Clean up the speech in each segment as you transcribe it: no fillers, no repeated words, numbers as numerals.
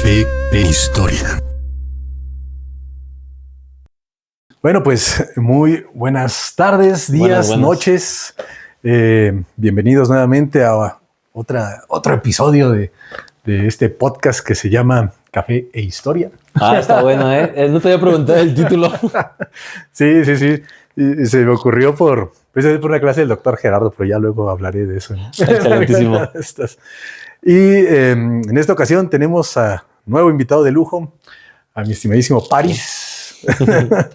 Café e Historia. Bueno, pues muy buenas tardes, días, buenas. Noches. Bienvenidos nuevamente a otro episodio de este podcast que se llama Café e Historia. Está bueno, ¿eh? No te había preguntado el título. Sí. Y se me ocurrió precisamente por una clase del doctor Gerardo, pero ya luego hablaré de eso. Excelentísimo. Y en esta ocasión tenemos a nuevo invitado de lujo, a mi estimadísimo Paris.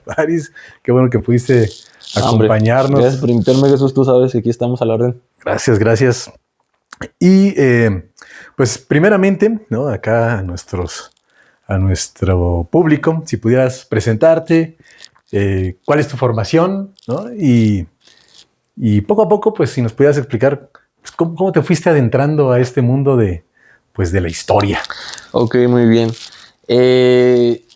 Paris, qué bueno que pudiste acompañarnos. Hombre, gracias por invitarme, Jesús. Tú sabes que aquí estamos a la orden. Gracias. Y pues primeramente, ¿no? Acá a nuestro público, si pudieras presentarte, cuál es tu formación, ¿no? Y poco a poco, pues si nos pudieras explicar pues, cómo te fuiste adentrando a este mundo de la historia. Ok, muy bien.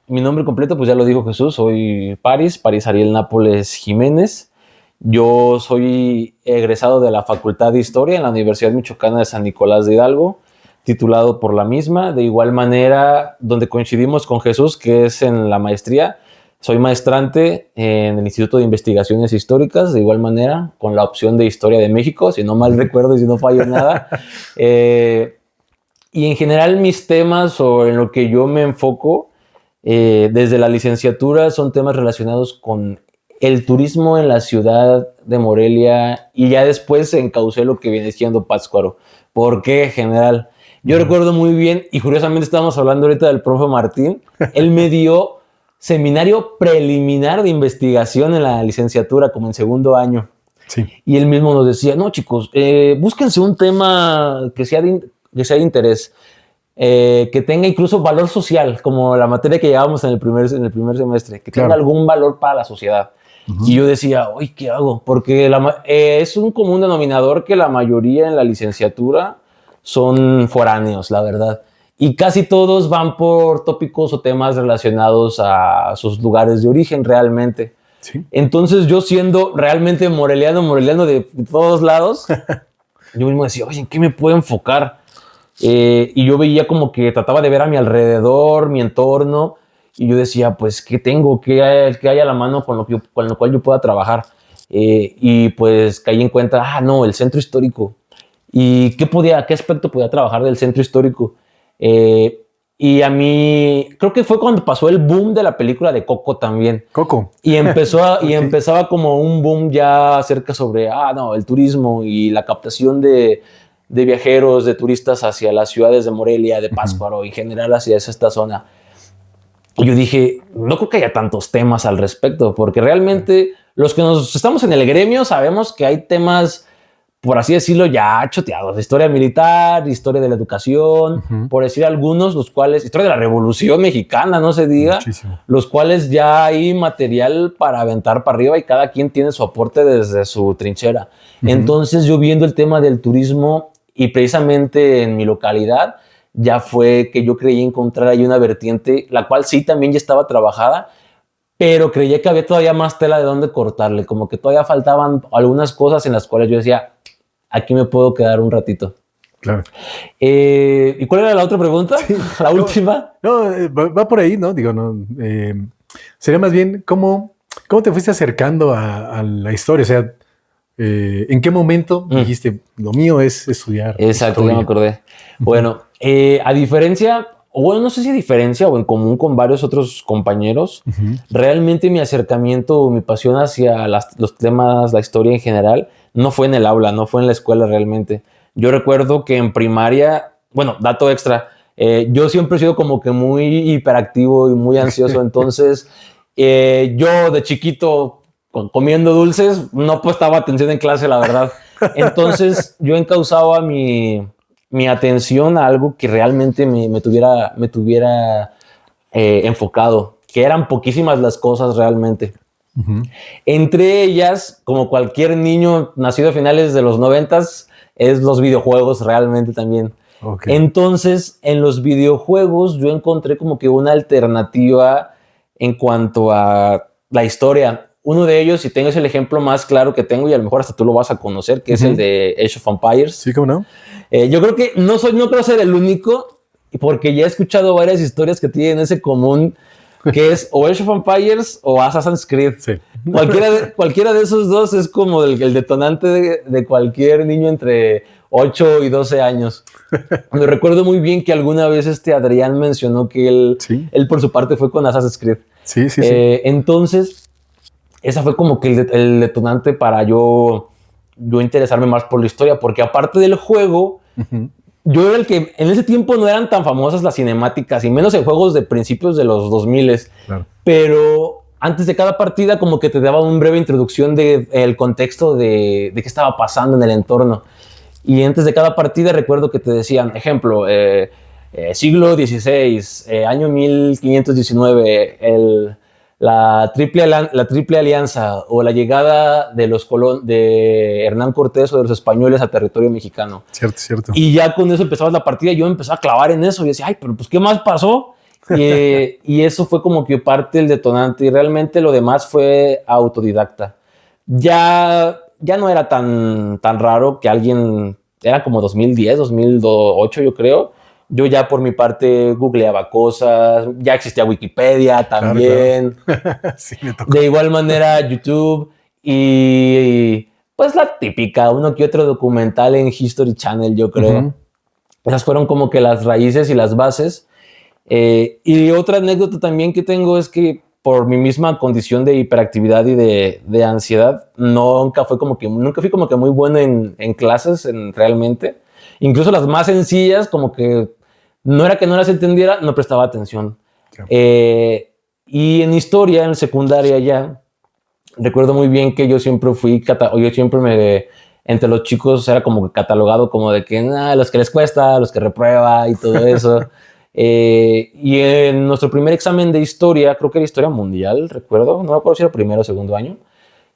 Mi nombre completo, pues ya lo dijo Jesús, soy Paris Ariel Nápoles Jiménez. Yo soy egresado de la Facultad de Historia en la Universidad Michoacana de San Nicolás de Hidalgo, titulado por la misma. De igual manera, donde coincidimos con Jesús, que es en la maestría, soy maestrante en el Instituto de Investigaciones Históricas, de igual manera, con la opción de Historia de México, si no mal recuerdo y si no fallo nada. Y en general mis temas o en lo que yo me enfoco desde la licenciatura son temas relacionados con el turismo en la ciudad de Morelia, y ya después encaucé lo que viene siendo Pátzcuaro. ¿Por qué, general? Yo recuerdo muy bien, y curiosamente estábamos hablando ahorita del profe Martín, él me dio seminario preliminar de investigación en la licenciatura, como en segundo año. Sí. Y él mismo nos decía, no chicos, búsquense un tema que sea de interés, que tenga incluso valor social, como la materia que llevábamos en el primer semestre, que tenga algún valor para la sociedad. Y yo decía, uy, ¿qué hago? Porque es un común denominador que la mayoría en la licenciatura son foráneos, la verdad. Y casi todos van por tópicos o temas relacionados a sus lugares de origen realmente. Sí. Entonces yo, siendo realmente moreliano de todos lados, yo mismo decía, oye, ¿en qué me puedo enfocar? Y yo veía como que trataba de ver a mi alrededor, mi entorno, y yo decía, pues, ¿qué tengo? ¿Qué hay a la mano con lo cual yo pueda trabajar? Y pues caí en cuenta, el centro histórico. ¿Y qué aspecto podía trabajar del centro histórico? Y a mí, creo que fue cuando pasó el boom de la película de Coco también. Coco. Y empezaba como un boom ya acerca sobre, el turismo y la captación de viajeros, de turistas hacia las ciudades de Morelia, de Pátzcuaro, en general hacia esta zona. Y yo dije, no creo que haya tantos temas al respecto, porque realmente los que estamos en el gremio sabemos que hay temas, por así decirlo, ya choteados. Historia militar, historia de la educación, por decir algunos, los cuales, historia de la Revolución Mexicana, no se diga, muchísimo. Los cuales ya hay material para aventar para arriba y cada quien tiene su aporte desde su trinchera. Entonces yo, viendo el tema del turismo, y precisamente en mi localidad, ya fue que yo creí encontrar ahí una vertiente, la cual sí también ya estaba trabajada, pero creía que había todavía más tela de dónde cortarle, como que todavía faltaban algunas cosas en las cuales yo decía, aquí me puedo quedar un ratito. Claro. ¿Y cuál era la otra pregunta? Sí. ¿La última? No, va por ahí, ¿no? Digo, no. Sería más bien, ¿cómo te fuiste acercando a la historia? O sea, ¿en qué momento dijiste, lo mío es estudiar Exacto, historia? ya me acordé. Bueno, a diferencia, no sé si a diferencia o en común con varios otros compañeros, realmente mi acercamiento, mi pasión hacia los temas, la historia en general, no fue en el aula, no fue en la escuela realmente. Yo recuerdo que en primaria, dato extra, yo siempre he sido como que muy hiperactivo y muy ansioso, entonces yo de chiquito, comiendo dulces, no prestaba atención en clase, la verdad. Entonces yo encauzaba mi atención a algo que realmente me tuviera enfocado, que eran poquísimas las cosas realmente. Entre ellas, como cualquier niño nacido a finales de los 90s, es los videojuegos realmente también. Okay. Entonces, en los videojuegos yo encontré como que una alternativa en cuanto a la historia. Uno de ellos, y tengo, es el ejemplo más claro que tengo, y a lo mejor hasta tú lo vas a conocer, que es el de Age of Empires. Sí, ¿cómo no? Yo creo que no creo ser el único, porque ya he escuchado varias historias que tienen ese común, que es o Age of Empires o Assassin's Creed. Sí. Cualquiera de esos dos es como el detonante de cualquier niño entre 8 y 12 años. Me recuerdo muy bien que alguna vez Adrián mencionó que él por su parte fue con Assassin's Creed. Sí. Entonces, esa fue como que el detonante para yo interesarme más por la historia, porque aparte del juego, yo era el que en ese tiempo no eran tan famosas las cinemáticas, y menos en juegos de principios de los 2000, claro. Pero antes de cada partida como que te daba una breve introducción del contexto de qué estaba pasando en el entorno. Y antes de cada partida recuerdo que te decían, ejemplo, siglo XVI, año 1519, la triple alianza o la llegada de Hernán Cortés o de los españoles a territorio mexicano. Cierto. Y ya con eso empezabas la partida, yo empecé a clavar en eso y decía, ay, pero pues ¿qué más pasó? Y eso fue como que parte del detonante, y realmente lo demás fue autodidacta. Ya no era tan raro que alguien, era como 2010, 2008 yo creo, yo ya por mi parte googleaba cosas, ya existía Wikipedia también, claro. Sí, me tocó. De igual manera YouTube y pues la típica, uno que otro documental en History Channel, yo creo. Esas fueron como que las raíces y las bases. Y otra anécdota también que tengo es que por mi misma condición de hiperactividad y de ansiedad, nunca fui como que muy bueno en clases realmente. Incluso las más sencillas, como que no era que no las entendiera, no prestaba atención. Y en historia, en secundaria ya, recuerdo muy bien que yo siempre entre los chicos era como que catalogado como de que los que les cuesta, los que reprueba y todo eso. Y en nuestro primer examen de historia, creo que era historia mundial, recuerdo, no me acuerdo si era primero o segundo año,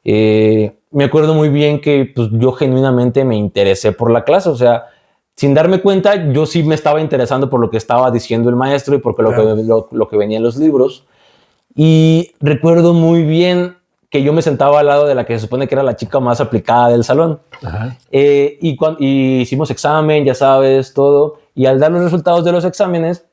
me acuerdo muy bien que pues, yo genuinamente me interesé por la clase, o sea, sin darme cuenta, yo sí me estaba interesando por lo que estaba diciendo el maestro y por lo que venía en los libros. Y recuerdo muy bien que yo me sentaba al lado de la que se supone que era la chica más aplicada del salón. Y hicimos examen, ya sabes, todo. Y al dar los resultados de los exámenes,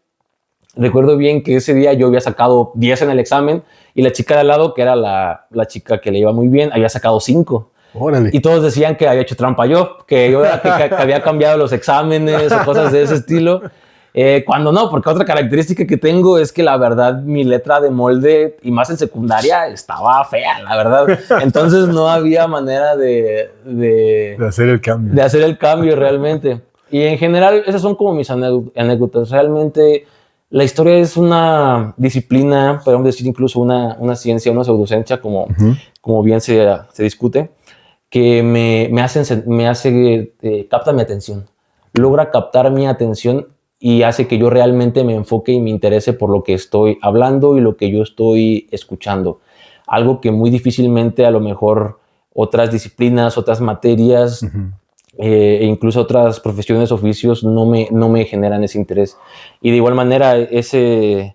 recuerdo bien que ese día yo había sacado 10 en el examen y la chica de al lado, que era la chica que le iba muy bien, había sacado 5. Órale. Y todos decían que había hecho trampa que había cambiado los exámenes o cosas de ese estilo. Cuando no, porque otra característica que tengo es que la verdad mi letra de molde, y más en secundaria, estaba fea, la verdad. Entonces no había manera de hacer el cambio. De hacer el cambio realmente. Y en general esas son como mis anécdotas. Realmente la historia es una disciplina, podemos decir incluso una ciencia, una pseudociencia, como bien se discute, que capta mi atención. Logra captar mi atención y hace que yo realmente me enfoque y me interese por lo que estoy hablando y lo que yo estoy escuchando. Algo que muy difícilmente a lo mejor otras disciplinas, otras materias e incluso otras profesiones, oficios no me generan ese interés. Y de igual manera ese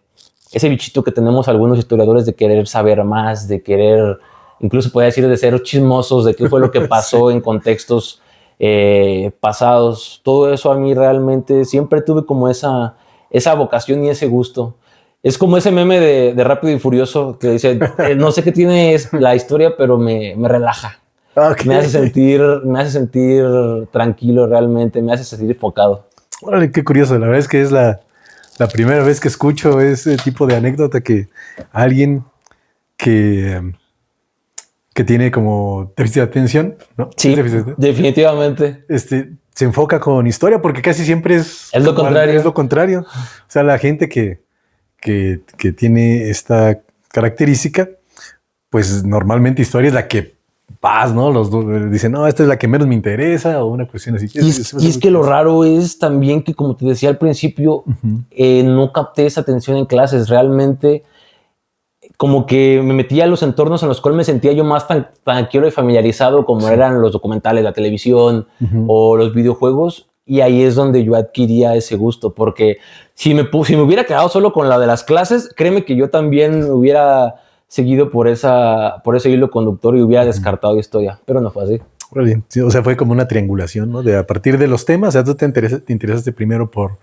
bichito que tenemos algunos historiadores de querer saber más, de querer, incluso podría decir de ser chismosos de qué fue lo que pasó en contextos pasados, todo eso a mí realmente siempre tuve como esa vocación y ese gusto. Es como ese meme de Rápido y Furioso que dice, no sé qué tiene la historia, pero me relaja. Okay. Me hace sentir tranquilo realmente, me hace sentir enfocado. Órale, qué curioso, la verdad es que es la primera vez que escucho ese tipo de anécdota, que alguien que tiene como déficit de atención, ¿no? Sí, definitivamente. Se enfoca con historia, porque casi siempre es lo contrario. Es lo contrario. O sea, la gente que tiene esta característica, pues normalmente historia es la que vas, ¿no? Dicen, no, esta es la que menos me interesa, o una cuestión así. Y es que lo raro es también que, como te decía al principio, no capté esa atención en clases. Realmente como que me metía a los entornos en los cuales me sentía yo más tranquilo y familiarizado, como eran los documentales, la televisión o los videojuegos, y ahí es donde yo adquiría ese gusto, porque si me hubiera quedado solo con la de las clases, créeme que yo también hubiera seguido por ese hilo conductor y hubiera descartado historia, pero no fue así. Sí, o sea, fue como una triangulación, ¿no? A partir de los temas, o sea, tú te interesaste primero por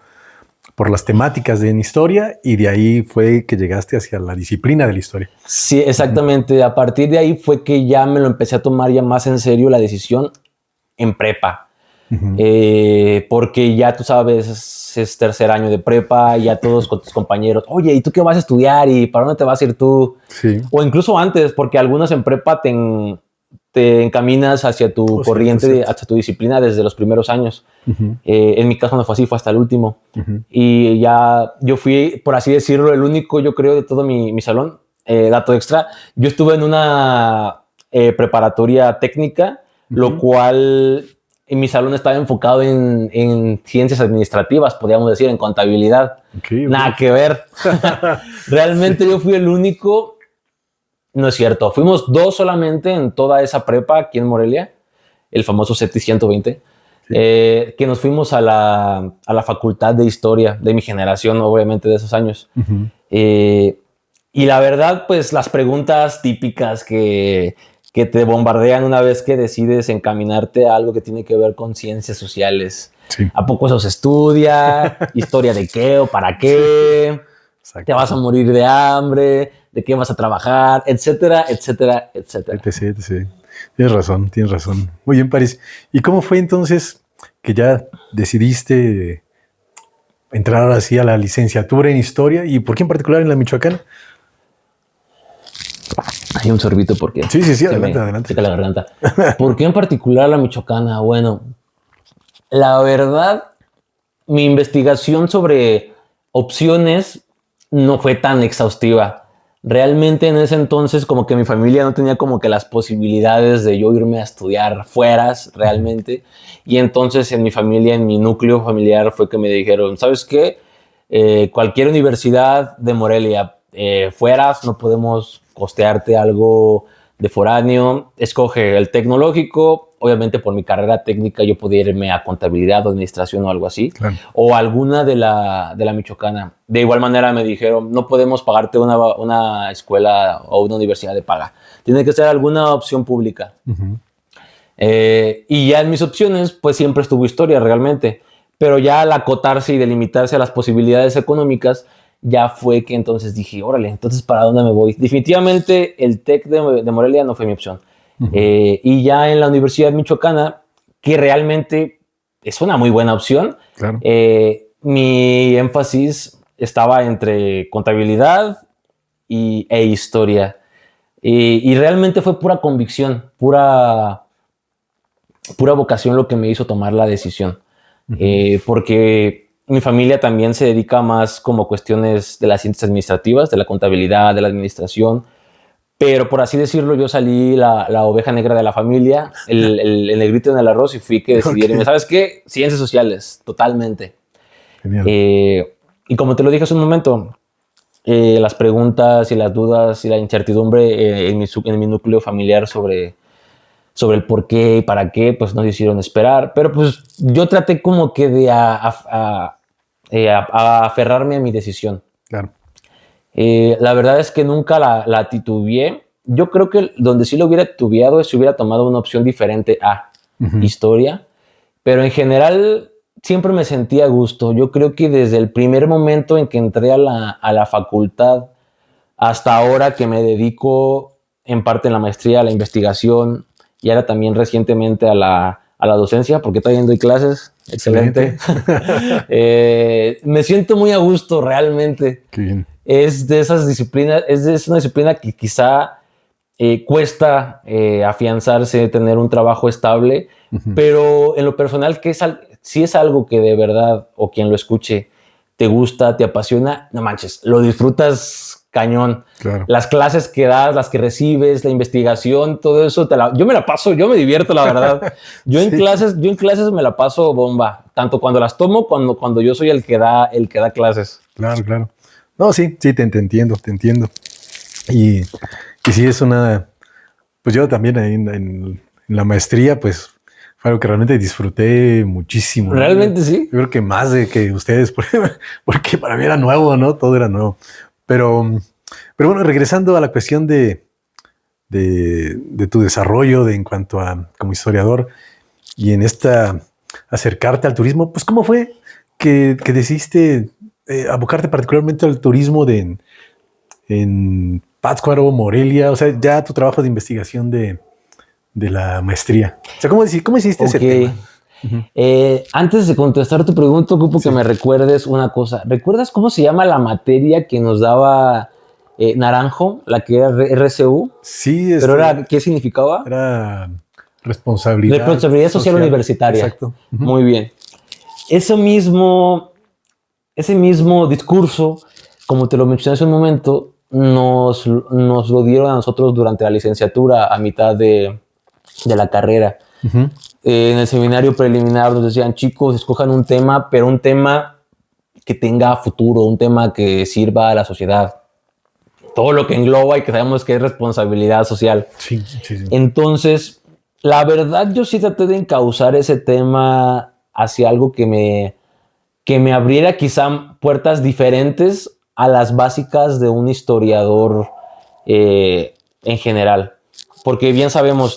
por las temáticas en historia y de ahí fue que llegaste hacia la disciplina de la historia. Sí, exactamente. A partir de ahí fue que ya me lo empecé a tomar ya más en serio la decisión en prepa. Porque ya tú sabes, es tercer año de prepa, ya todos con tus compañeros, oye, ¿y tú qué vas a estudiar? ¿Y para dónde te vas a ir tú? Sí. O incluso antes, porque algunos en prepa te encaminas hacia tu corriente, cierto. hacia tu disciplina desde los primeros años. En mi caso no fue así, fue hasta el último. Y ya yo fui, por así decirlo, el único, yo creo, de todo mi salón. Dato extra, yo estuve en una preparatoria técnica, lo cual en mi salón estaba enfocado en ciencias administrativas, podríamos decir, en contabilidad. Nada que ver. Realmente yo fui el único. No es cierto. Fuimos 2 solamente en toda esa prepa aquí en Morelia, el famoso CETI 120, que nos fuimos a la facultad de historia de mi generación, obviamente de esos años. Y la verdad, pues las preguntas típicas que te bombardean una vez que decides encaminarte a algo que tiene que ver con ciencias sociales. Sí. ¿A poco eso se estudia? ¿Historia de qué o para qué? Sí. ¿Te vas a morir de hambre? ¿De qué vas a trabajar? Etcétera, etcétera, etcétera. Sí. Tienes razón. Muy bien, París. ¿Y cómo fue entonces que ya decidiste entrar así a la licenciatura en historia? ¿Y por qué en particular en la Michoacana? Hay un sorbito porque... Sí, adelante. Seca la garganta. ¿Por qué en particular la Michoacana? Bueno, la verdad, mi investigación sobre opciones no fue tan exhaustiva. Realmente en ese entonces como que mi familia no tenía como que las posibilidades de yo irme a estudiar fueras realmente. Y entonces en mi familia, en mi núcleo familiar fue que me dijeron, ¿sabes qué? Cualquier universidad de Morelia, fueras, no podemos costearte algo de foráneo, escoge el tecnológico. Obviamente por mi carrera técnica yo podía irme a contabilidad, administración o algo así, claro. O alguna de la Michoacana. De igual manera me dijeron, no podemos pagarte una escuela o una universidad de paga. Tiene que ser alguna opción pública. Y ya en mis opciones, pues siempre estuvo historia realmente. Pero ya al acotarse y delimitarse a las posibilidades económicas, ya fue que entonces dije, órale, entonces ¿para dónde me voy? Definitivamente el TEC de Morelia no fue mi opción. Y ya en la Universidad Michoacana, que realmente es una muy buena opción, claro. Mi énfasis estaba entre contabilidad e historia. Y realmente fue pura convicción, pura vocación lo que me hizo tomar la decisión. Porque mi familia también se dedica más como cuestiones de las ciencias administrativas, de la contabilidad, de la administración. Pero por así decirlo, yo salí la oveja negra de la familia, el negrito en el arroz, y fui que decidí irme. ¿Sabes qué? Ciencias sociales, totalmente. Genial. Y como te lo dije hace un momento, las preguntas y las dudas y la incertidumbre en mi núcleo familiar sobre el por qué y para qué, pues nos hicieron esperar. Pero pues yo traté como que de aferrarme a mi decisión. Claro. La verdad es que nunca la titubeé. Yo creo que donde sí lo hubiera titubeado es si hubiera tomado una opción diferente a historia. Pero en general siempre me sentí a gusto. Yo creo que desde el primer momento en que entré a la facultad hasta ahora que me dedico en parte en la maestría a la investigación y ahora también recientemente a la docencia, porque todavía doy clases. Excelente. Me siento muy a gusto realmente. Qué bien. Es de esas disciplinas, es una disciplina que quizá cuesta afianzarse, tener un trabajo estable, pero en lo personal, si es algo que de verdad, o quien lo escuche, te gusta, te apasiona, no manches, lo disfrutas cañón. Claro. Las clases que das, las que recibes, la investigación, todo eso, yo me divierto, la verdad. Yo en clases me la paso bomba, tanto cuando las tomo, cuando yo soy el que da clases. Claro. No, sí, te entiendo. Y sí es pues yo también ahí en la maestría, pues fue algo que realmente disfruté muchísimo. ¿Realmente sí? Yo creo que más de que ustedes, porque para mí era nuevo, ¿no? Todo era nuevo. Pero bueno, regresando a la cuestión de tu desarrollo en cuanto a como historiador y en acercarte al turismo, pues ¿cómo fue que decidiste abocarte particularmente al turismo en Pátzcuaro, Morelia? O sea, ya tu trabajo de investigación de la maestría. O sea, ¿cómo hiciste ese tema? Antes de contestar tu pregunta, ocupo que me recuerdes una cosa. ¿Recuerdas cómo se llama la materia que nos daba Naranjo, la que era RCU? Sí. Pero ¿qué significaba? Era responsabilidad social universitaria. Exacto. Muy bien. Ese mismo discurso, como te lo mencioné hace un momento, nos lo dieron a nosotros durante la licenciatura, a mitad de la carrera. En el seminario preliminar nos decían, chicos, escojan un tema, pero un tema que tenga futuro, un tema que sirva a la sociedad. Todo lo que engloba y que sabemos que es responsabilidad social. Sí. Entonces, la verdad, yo sí traté de encauzar ese tema hacia algo que me abriera quizá puertas diferentes a las básicas de un historiador en general. Porque bien sabemos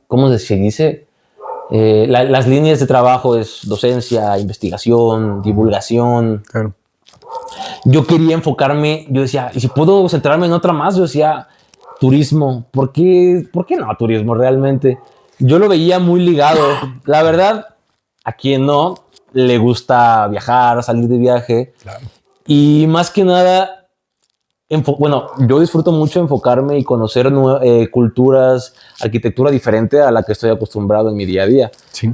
¿cómo se dice? Las líneas de trabajo es docencia, investigación, divulgación. Claro. Yo quería enfocarme, yo decía, y si puedo centrarme en otra más, yo decía, turismo. ¿Por qué no turismo realmente? Yo lo veía muy ligado. La verdad, a quien no le gusta viajar, salir de viaje. Claro. Y más que nada, yo disfruto mucho enfocarme y conocer culturas, arquitectura diferente a la que estoy acostumbrado en mi día a día. Sí.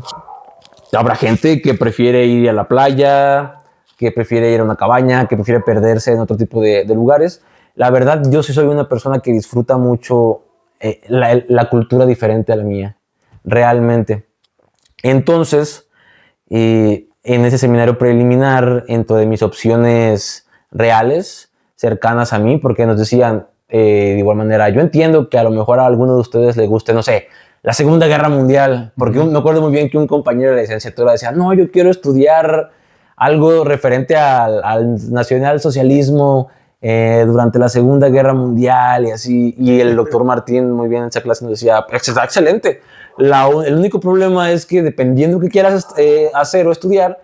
Habrá gente que prefiere ir a la playa, que prefiere ir a una cabaña, que prefiere perderse en otro tipo de lugares. La verdad, yo sí soy una persona que disfruta mucho la cultura diferente a la mía, realmente. Entonces, en ese seminario preliminar, dentro de mis opciones reales, cercanas a mí, porque nos decían de igual manera, yo entiendo que a lo mejor a alguno de ustedes le guste, no sé, la Segunda Guerra Mundial, porque me acuerdo muy bien que un compañero de la licenciatura decía, no, yo quiero estudiar algo referente al nacionalsocialismo durante la Segunda Guerra Mundial y así, y el doctor Martín muy bien en esa clase nos decía, está excelente, el único problema es que dependiendo de qué quieras hacer o estudiar,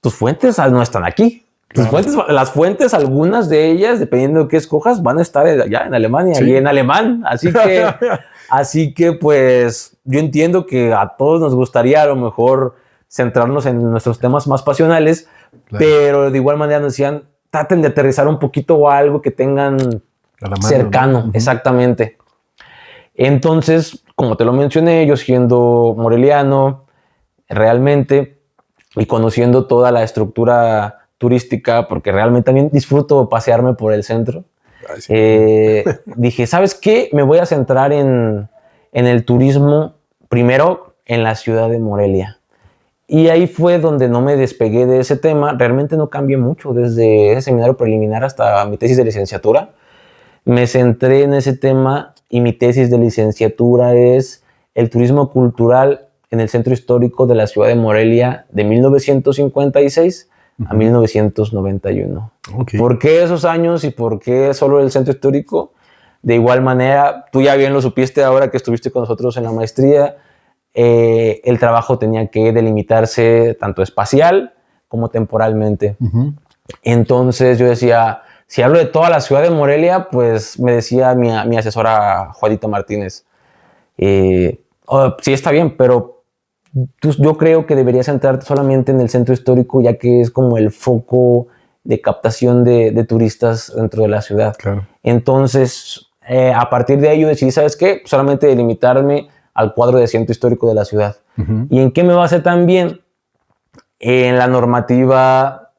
tus fuentes no están aquí. Claro. Las fuentes, algunas de ellas, dependiendo de qué escojas, van a estar allá en Alemania y en alemán. Así que, pues, yo entiendo que a todos nos gustaría a lo mejor centrarnos en nuestros temas más pasionales, claro, pero de igual manera nos decían, traten de aterrizar un poquito o algo que tengan cercano, ¿no? Exactamente. Entonces, como te lo mencioné, yo siendo moreliano, realmente, y conociendo toda la estructura turística, porque realmente también disfruto pasearme por el centro. Sí. Dije, ¿sabes qué? Me voy a centrar en el turismo, primero en la ciudad de Morelia. Y ahí fue donde no me despegué de ese tema. Realmente no cambié mucho desde ese seminario preliminar hasta mi tesis de licenciatura. Me centré en ese tema y mi tesis de licenciatura es el turismo cultural en el centro histórico de la ciudad de Morelia de 1956 a 1991. Okay. ¿Por qué esos años y por qué solo el centro histórico? De igual manera, tú ya bien lo supiste ahora que estuviste con nosotros en la maestría, el trabajo tenía que delimitarse tanto espacial como temporalmente. Entonces yo decía, si hablo de toda la ciudad de Morelia, pues me decía mi asesora Juanita Martínez, sí está bien, pero yo creo que deberías centrarte solamente en el centro histórico, ya que es como el foco de captación de turistas dentro de la ciudad. Claro. Entonces, a partir de ahí yo decidí, ¿sabes qué? Solamente delimitarme al cuadro de centro histórico de la ciudad. ¿Y en qué me basé también? En la normativa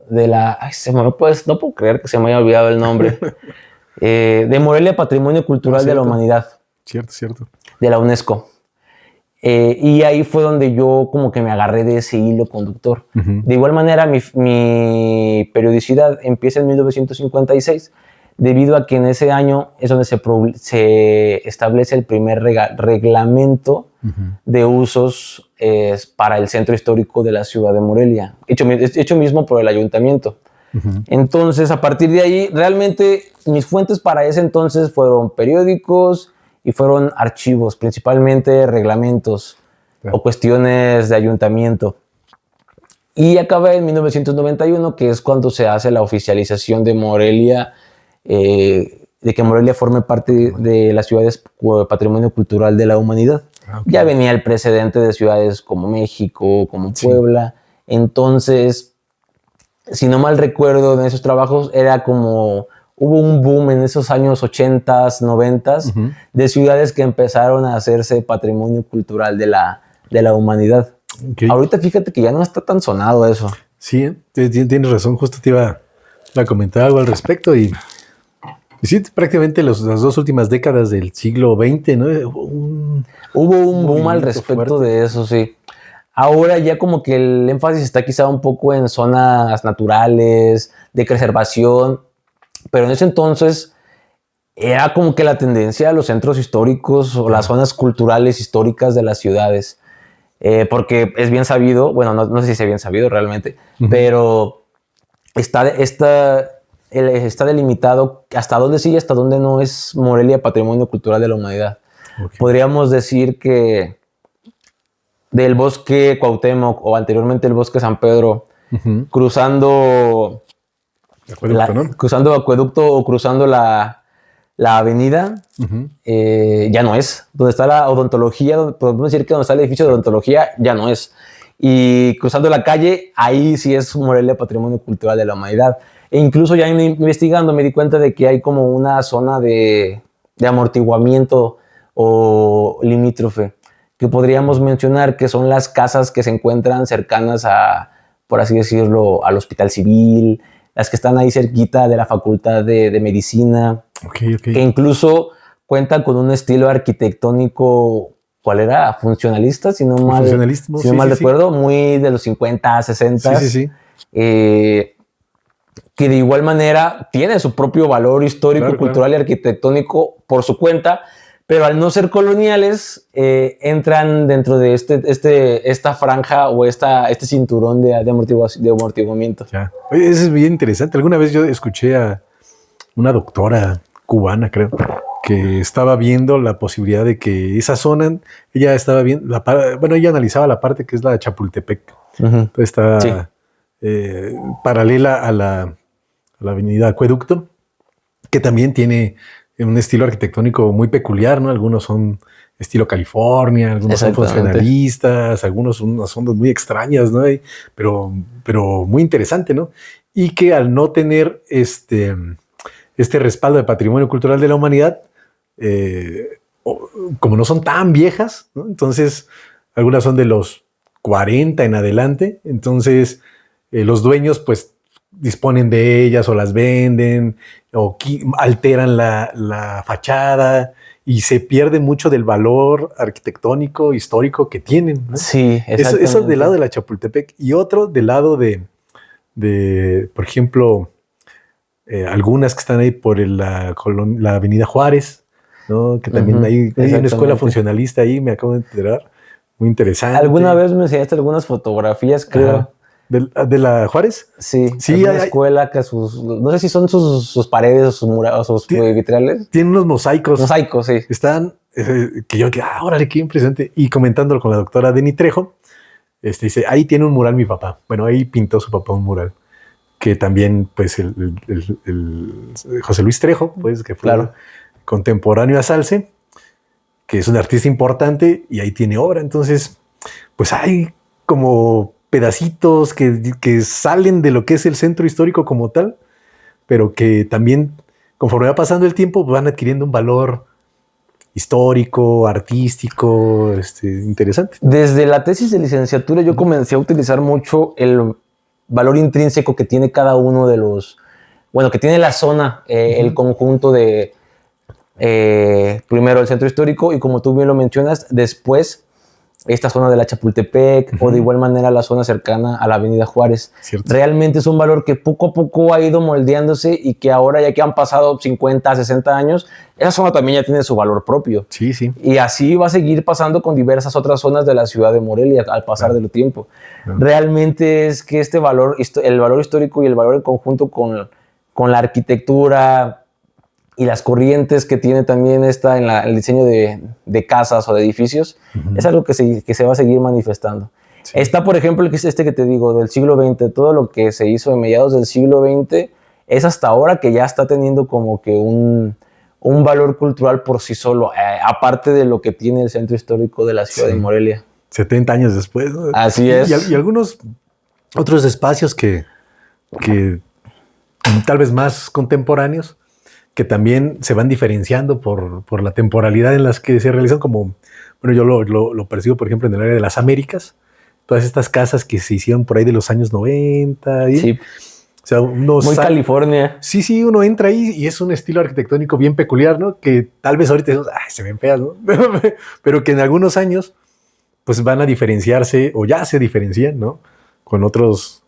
de la... no puedo creer que se me haya olvidado el nombre. De Morelia Patrimonio Cultural de la Humanidad. Cierto. De la UNESCO. Y ahí fue donde yo como que me agarré de ese hilo conductor. De igual manera, mi periodicidad empieza en 1956, debido a que en ese año es donde se establece el primer reglamento de usos para el centro histórico de la ciudad de Morelia, hecho mismo por el ayuntamiento. Entonces, a partir de ahí, realmente mis fuentes para ese entonces fueron periódicos y fueron archivos, principalmente reglamentos o cuestiones de ayuntamiento. Y acaba en 1991, que es cuando se hace la oficialización de Morelia, de que Morelia forme parte de las ciudades Patrimonio Cultural de la Humanidad. Okay. Ya venía el precedente de ciudades como México, como Puebla. Entonces, si no mal recuerdo, en esos trabajos era como... Hubo un boom en esos años 80s, 90s, de ciudades que empezaron a hacerse Patrimonio Cultural de la Humanidad. Okay. Ahorita fíjate que ya no está tan sonado eso. Sí, tienes razón. Justo te iba a comentar algo al respecto. Y sí, prácticamente las 2 últimas décadas del siglo XX, ¿no? Hubo un boom al respecto fuerte de eso, sí. Ahora ya como que el énfasis está quizá un poco en zonas naturales, de preservación, pero en ese entonces era como que la tendencia a los centros históricos o las zonas culturales históricas de las ciudades. Porque es bien sabido, bueno, no sé si es bien sabido realmente, pero está delimitado hasta dónde sí y hasta dónde no es Morelia Patrimonio Cultural de la Humanidad. Okay. Podríamos decir que del bosque Cuauhtémoc o anteriormente el bosque San Pedro, cruzando Acueducto o cruzando la avenida, ya no es. Donde está la odontología, podemos decir que donde está el edificio de odontología, ya no es. Y cruzando la calle, ahí sí es Morelia Patrimonio Cultural de la Humanidad. E incluso ya investigando me di cuenta de que hay como una zona de amortiguamiento o limítrofe, que podríamos mencionar que son las casas que se encuentran cercanas a, por así decirlo, al Hospital Civil, las que están ahí cerquita de la Facultad de Medicina, que incluso cuentan con un estilo arquitectónico, ¿cuál era? Funcionalista, si no mal recuerdo, muy de los 50, 60. Que de igual manera tiene su propio valor histórico, cultural y arquitectónico por su cuenta, pero al no ser coloniales, entran dentro de esta franja o este cinturón de amortiguamiento. Ya. Oye, eso es bien interesante. Alguna vez yo escuché a una doctora cubana, creo, que estaba viendo la posibilidad de que esa zona, ella estaba viendo, ella analizaba la parte que es la de Chapultepec. Entonces está paralela a la avenida Acueducto, que también tiene un estilo arquitectónico muy peculiar, ¿no? Algunos son estilo California, algunos son funcionalistas, algunos son unas ondas muy extrañas, ¿no? Pero muy interesante, ¿no? Y que al no tener este respaldo de Patrimonio Cultural de la Humanidad, como no son tan viejas, ¿no? Entonces algunas son de los 40 en adelante, entonces los dueños pues disponen de ellas o las venden o alteran la fachada y se pierde mucho del valor arquitectónico, histórico que tienen, ¿no? Sí, exactamente. Eso del lado de la Chapultepec y otro del lado de por ejemplo, algunas que están ahí por la avenida Juárez, ¿no? Que también hay una escuela funcionalista ahí, me acabo de enterar, muy interesante. Alguna vez me enseñaste algunas fotografías, creo. Ajá. ¿De la Juárez? Sí, hay una escuela que no sé si son sus paredes o sus murales o sus vitrales. Tiene unos mosaicos. Mosaicos, sí. Están, que yo, órale, qué impresionante. Y comentándolo con la doctora Denny Trejo, dice, ahí tiene un mural mi papá. Bueno, ahí pintó su papá un mural. Que también, pues, el José Luis Trejo, pues, que fue contemporáneo a Salce, que es un artista importante, y ahí tiene obra. Entonces, pues hay como pedacitos que salen de lo que es el centro histórico como tal, pero que también, conforme va pasando el tiempo, van adquiriendo un valor histórico, artístico, interesante. Desde la tesis de licenciatura yo comencé a utilizar mucho el valor intrínseco que tiene cada uno de los, que tiene la zona, el conjunto de, primero el centro histórico y como tú bien lo mencionas, después esta zona de la Chapultepec o de igual manera la zona cercana a la avenida Juárez. Cierto. Realmente es un valor que poco a poco ha ido moldeándose y que ahora ya que han pasado 50, 60 años, esa zona también ya tiene su valor propio. Sí, sí. Y así va a seguir pasando con diversas otras zonas de la ciudad de Morelia al pasar del tiempo. Realmente es que el valor histórico y el valor en conjunto con la arquitectura y las corrientes que tiene también en el diseño de casas o de edificios, es algo que se va a seguir manifestando. Sí. Está, por ejemplo, el que es este que te digo, del siglo XX, todo lo que se hizo en mediados del siglo XX, es hasta ahora que ya está teniendo como que un valor cultural por sí solo, aparte de lo que tiene el centro histórico de la ciudad de Morelia. 70 años después, ¿no? Así es. Y algunos otros espacios que tal vez más contemporáneos, que también se van diferenciando por la temporalidad en las que se realizan, como, bueno, yo lo percibo, por ejemplo, en el área de las Américas, todas estas casas que se hicieron por ahí de los años 90. Sí. O sea, muy California. Sí, uno entra ahí y es un estilo arquitectónico bien peculiar, ¿no? Que tal vez ahorita decimos, ay, se ven feas, ¿no? Pero que en algunos años pues van a diferenciarse o ya se diferencian, ¿no? Con otras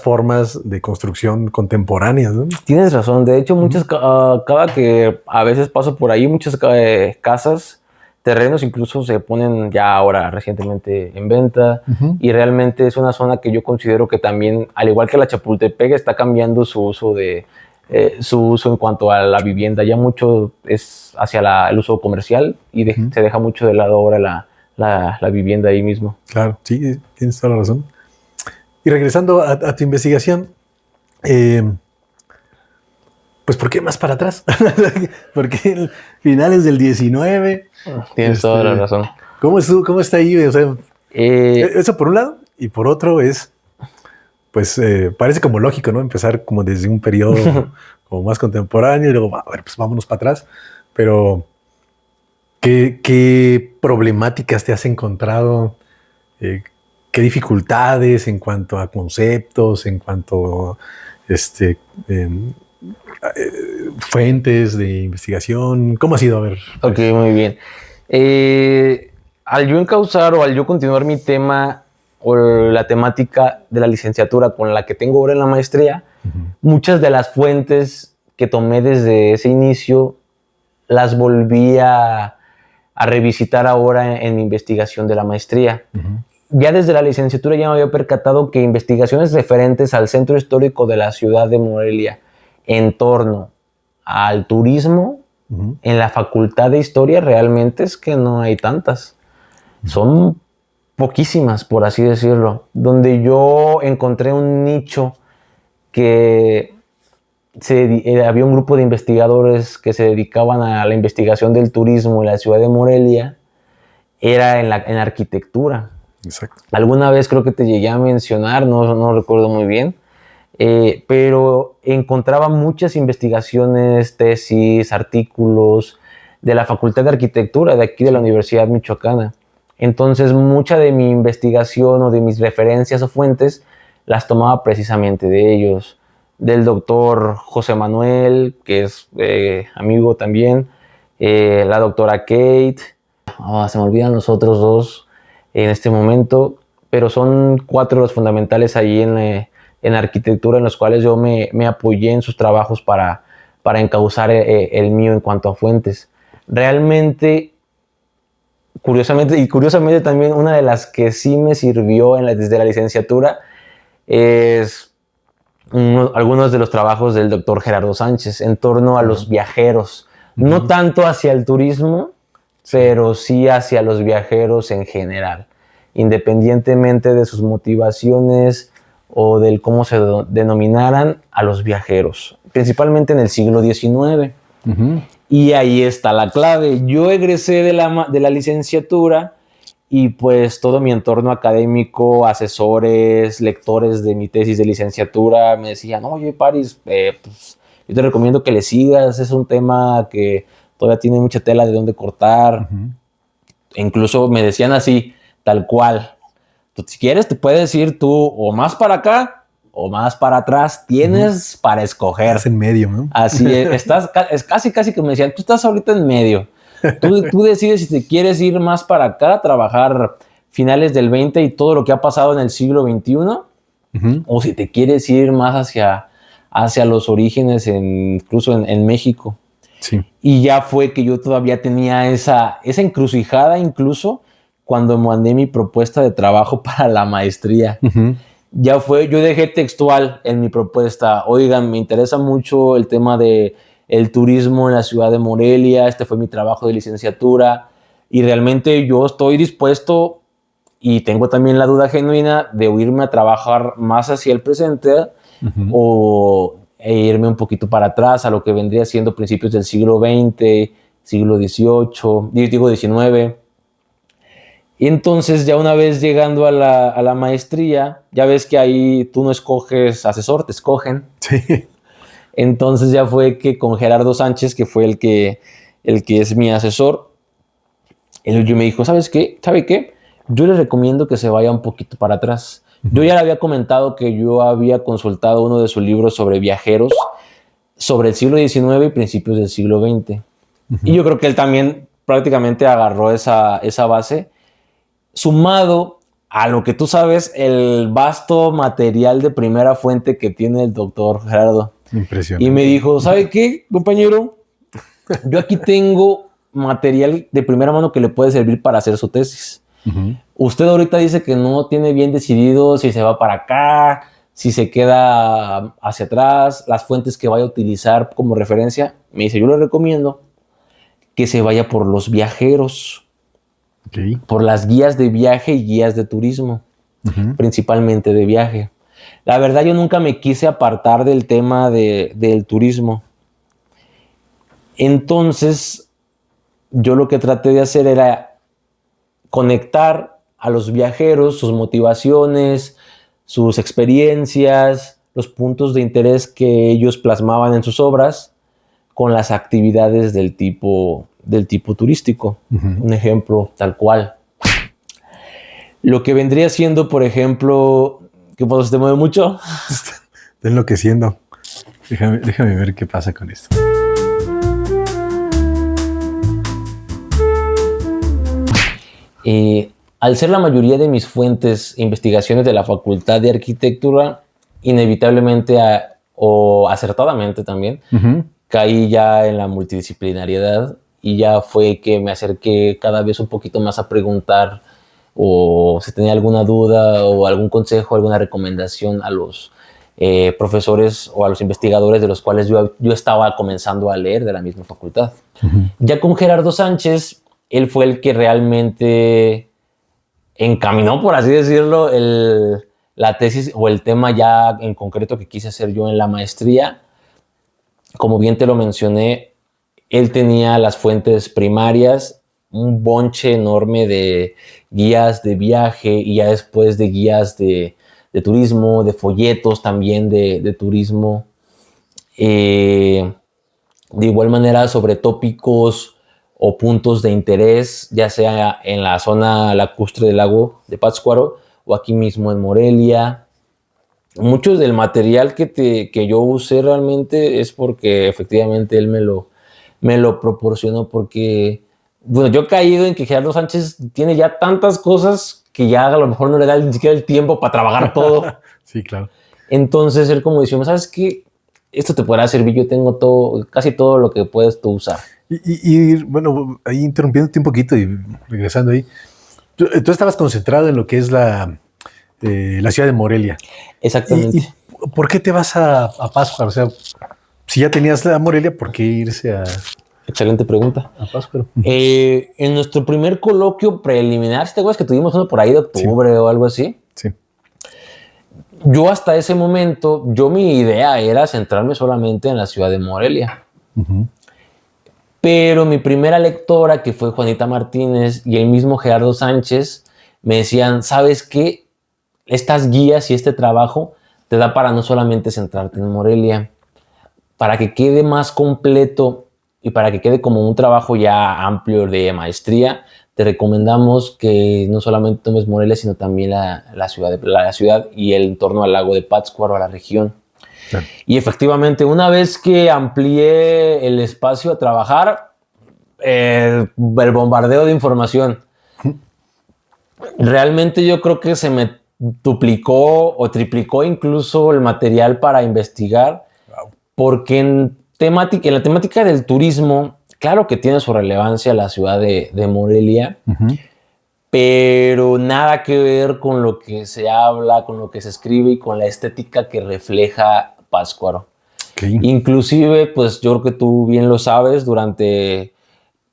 formas de construcción contemporáneas, ¿no? Tienes razón. De hecho, muchas, cada que a veces paso por ahí, muchas casas, terrenos incluso se ponen ya ahora recientemente en venta. Y realmente es una zona que yo considero que también, al igual que la Chapultepec, está cambiando su uso en cuanto a la vivienda. Ya mucho es hacia el uso comercial y se deja mucho de lado ahora la vivienda ahí mismo. Claro, sí, tienes toda la razón. Y regresando a tu investigación, pues ¿por qué más para atrás? Porque finales del 19. Tienes toda la razón. ¿Cómo está ahí? O sea, eso por un lado, y por otro es, pues parece como lógico, ¿no? Empezar como desde un periodo como más contemporáneo y luego, a ver, pues vámonos para atrás. Pero ¿qué problemáticas te has encontrado? ¿Qué dificultades en cuanto a conceptos, en cuanto a fuentes de investigación? ¿Cómo ha sido? A ver. Ok, muy bien. Al yo encauzar o al yo continuar mi tema o la temática de la licenciatura con la que tengo ahora en la maestría, muchas de las fuentes que tomé desde ese inicio las volví a revisitar ahora en mi investigación de la maestría. Ya desde la licenciatura ya me había percatado que investigaciones referentes al centro histórico de la ciudad de Morelia en torno al turismo en la Facultad de Historia realmente es que no hay tantas. Son poquísimas, por así decirlo, donde yo encontré un nicho que había un grupo de investigadores que se dedicaban a la investigación del turismo en la ciudad de Morelia, era en arquitectura. Exacto. Alguna vez creo que te llegué a mencionar, no recuerdo muy bien, pero encontraba muchas investigaciones, tesis, artículos de la Facultad de Arquitectura de aquí de la Universidad Michoacana. Entonces, mucha de mi investigación o de mis referencias o fuentes las tomaba precisamente de ellos. Del doctor José Manuel, que es amigo también, la doctora Kate, se me olvidan los otros dos en este momento, pero son 4 los fundamentales ahí en arquitectura en los cuales yo me apoyé en sus trabajos para encauzar el mío en cuanto a fuentes. Realmente, curiosamente también una de las que sí me sirvió desde la licenciatura es algunos de los trabajos del doctor Gerardo Sánchez en torno a los viajeros, no tanto hacia el turismo, pero sí hacia los viajeros en general, independientemente de sus motivaciones o del cómo se denominaran a los viajeros, principalmente en el siglo XIX. Y ahí está la clave. Yo egresé de la licenciatura y pues todo mi entorno académico, asesores, lectores de mi tesis de licenciatura me decían, oye, Paris, pues, yo te recomiendo que le sigas, es un tema que todavía tiene mucha tela de dónde cortar. Incluso me decían así, tal cual. Si quieres, te puedes ir tú o más para acá o más para atrás. Tienes para escoger. Estás en medio, ¿no? Así es. Es casi que me decían, tú estás ahorita en medio. Tú decides si te quieres ir más para acá, trabajar finales del 20 y todo lo que ha pasado en el siglo XXI, o si te quieres ir más hacia los orígenes, incluso en México. Sí. Y ya fue que yo todavía tenía esa encrucijada, incluso cuando mandé mi propuesta de trabajo para la maestría. Ya fue, yo dejé textual en mi propuesta, oigan, me interesa mucho el tema de el turismo en la ciudad de Morelia, este fue mi trabajo de licenciatura y realmente yo estoy dispuesto y tengo también la duda genuina de irme a trabajar más hacia el presente e irme un poquito para atrás a lo que vendría siendo principios del siglo XX, siglo XVIII, digo XIX. Y entonces ya una vez llegando a la maestría, ya ves que ahí tú no escoges asesor, te escogen. Sí. Entonces ya fue que con Gerardo Sánchez, que fue el que es mi asesor, él me dijo, ¿sabes qué? ¿Sabe qué? Yo le recomiendo que se vaya un poquito para atrás. Yo ya le había comentado que yo había consultado uno de sus libros sobre viajeros, sobre el siglo XIX y principios del siglo XX. Y yo creo que él también prácticamente agarró esa base, sumado a lo que tú sabes, el vasto material de primera fuente que tiene el doctor Gerardo. Impresionante. Y me dijo, ¿sabe qué, compañero? Yo aquí tengo material de primera mano que le puede servir para hacer su tesis. Usted ahorita dice que no tiene bien decidido si se va para acá, si se queda hacia atrás, las fuentes que vaya a utilizar como referencia. Me dice, yo le recomiendo que se vaya por los viajeros, por las guías de viaje y guías de turismo, principalmente de viaje. La verdad, yo nunca me quise apartar del tema del turismo. Entonces, yo lo que traté de hacer era conectar a los viajeros, sus motivaciones, sus experiencias, los puntos de interés que ellos plasmaban en sus obras con las actividades del tipo turístico. Un ejemplo tal cual. Lo que vendría siendo, por ejemplo, ¿qué pasa? ¿Se te mueve mucho? Estoy enloqueciendo. Déjame ver qué pasa con esto. Al ser la mayoría de mis fuentes e investigaciones de la Facultad de Arquitectura, inevitablemente o acertadamente también, caí ya en la multidisciplinariedad y ya fue que me acerqué cada vez un poquito más a preguntar o si tenía alguna duda o algún consejo, alguna recomendación a los profesores o a los investigadores de los cuales yo estaba comenzando a leer de la misma facultad. Ya con Gerardo Sánchez, él fue el que realmente encaminó, por así decirlo, la tesis o el tema ya en concreto que quise hacer yo en la maestría. Como bien te lo mencioné, él tenía las fuentes primarias, un bonche enorme de guías de viaje y ya después de guías de turismo, de folletos también de turismo. De igual manera sobre tópicos o puntos de interés, ya sea en la zona lacustre del lago de Pátzcuaro o aquí mismo en Morelia. Mucho del material que yo usé realmente es porque efectivamente él me lo proporcionó, porque bueno, yo he caído en que Gerardo Sánchez tiene ya tantas cosas que ya a lo mejor no le da ni siquiera el tiempo para trabajar todo. Sí, claro. Entonces él como decía, ¿sabes qué? Esto te podrá servir, yo tengo todo, casi todo lo que puedes tú usar. Y bueno, ahí interrumpiéndote un poquito y regresando ahí, tú estabas concentrado en lo que es la ciudad de Morelia. Exactamente. ¿Y por qué te vas a Pátzcuaro? O sea, si ya tenías la Morelia, ¿por qué irse a...? Excelente pregunta. A Pátzcuaro. En nuestro primer coloquio preliminar, ¿te acuerdas que tuvimos uno por ahí de octubre o algo así? Sí. Yo hasta ese momento, mi idea era centrarme solamente en la ciudad de Morelia. Pero mi primera lectora, que fue Juanita Martínez y el mismo Gerardo Sánchez, me decían, ¿sabes qué? Estas guías y este trabajo te da para no solamente centrarte en Morelia, para que quede más completo y para que quede como un trabajo ya amplio de maestría, te recomendamos que no solamente tomes Morelia, sino también la ciudad y el entorno al lago de Pátzcuaro, a la región. Claro. Y efectivamente, una vez que amplié el espacio a trabajar, el bombardeo de información, realmente yo creo que se me duplicó o triplicó incluso el material para investigar, porque en la temática del turismo, claro que tiene su relevancia la ciudad de Morelia, pero nada que ver con lo que se habla, con lo que se escribe y con la estética que refleja Pátzcuaro. Inclusive, pues yo creo que tú bien lo sabes, durante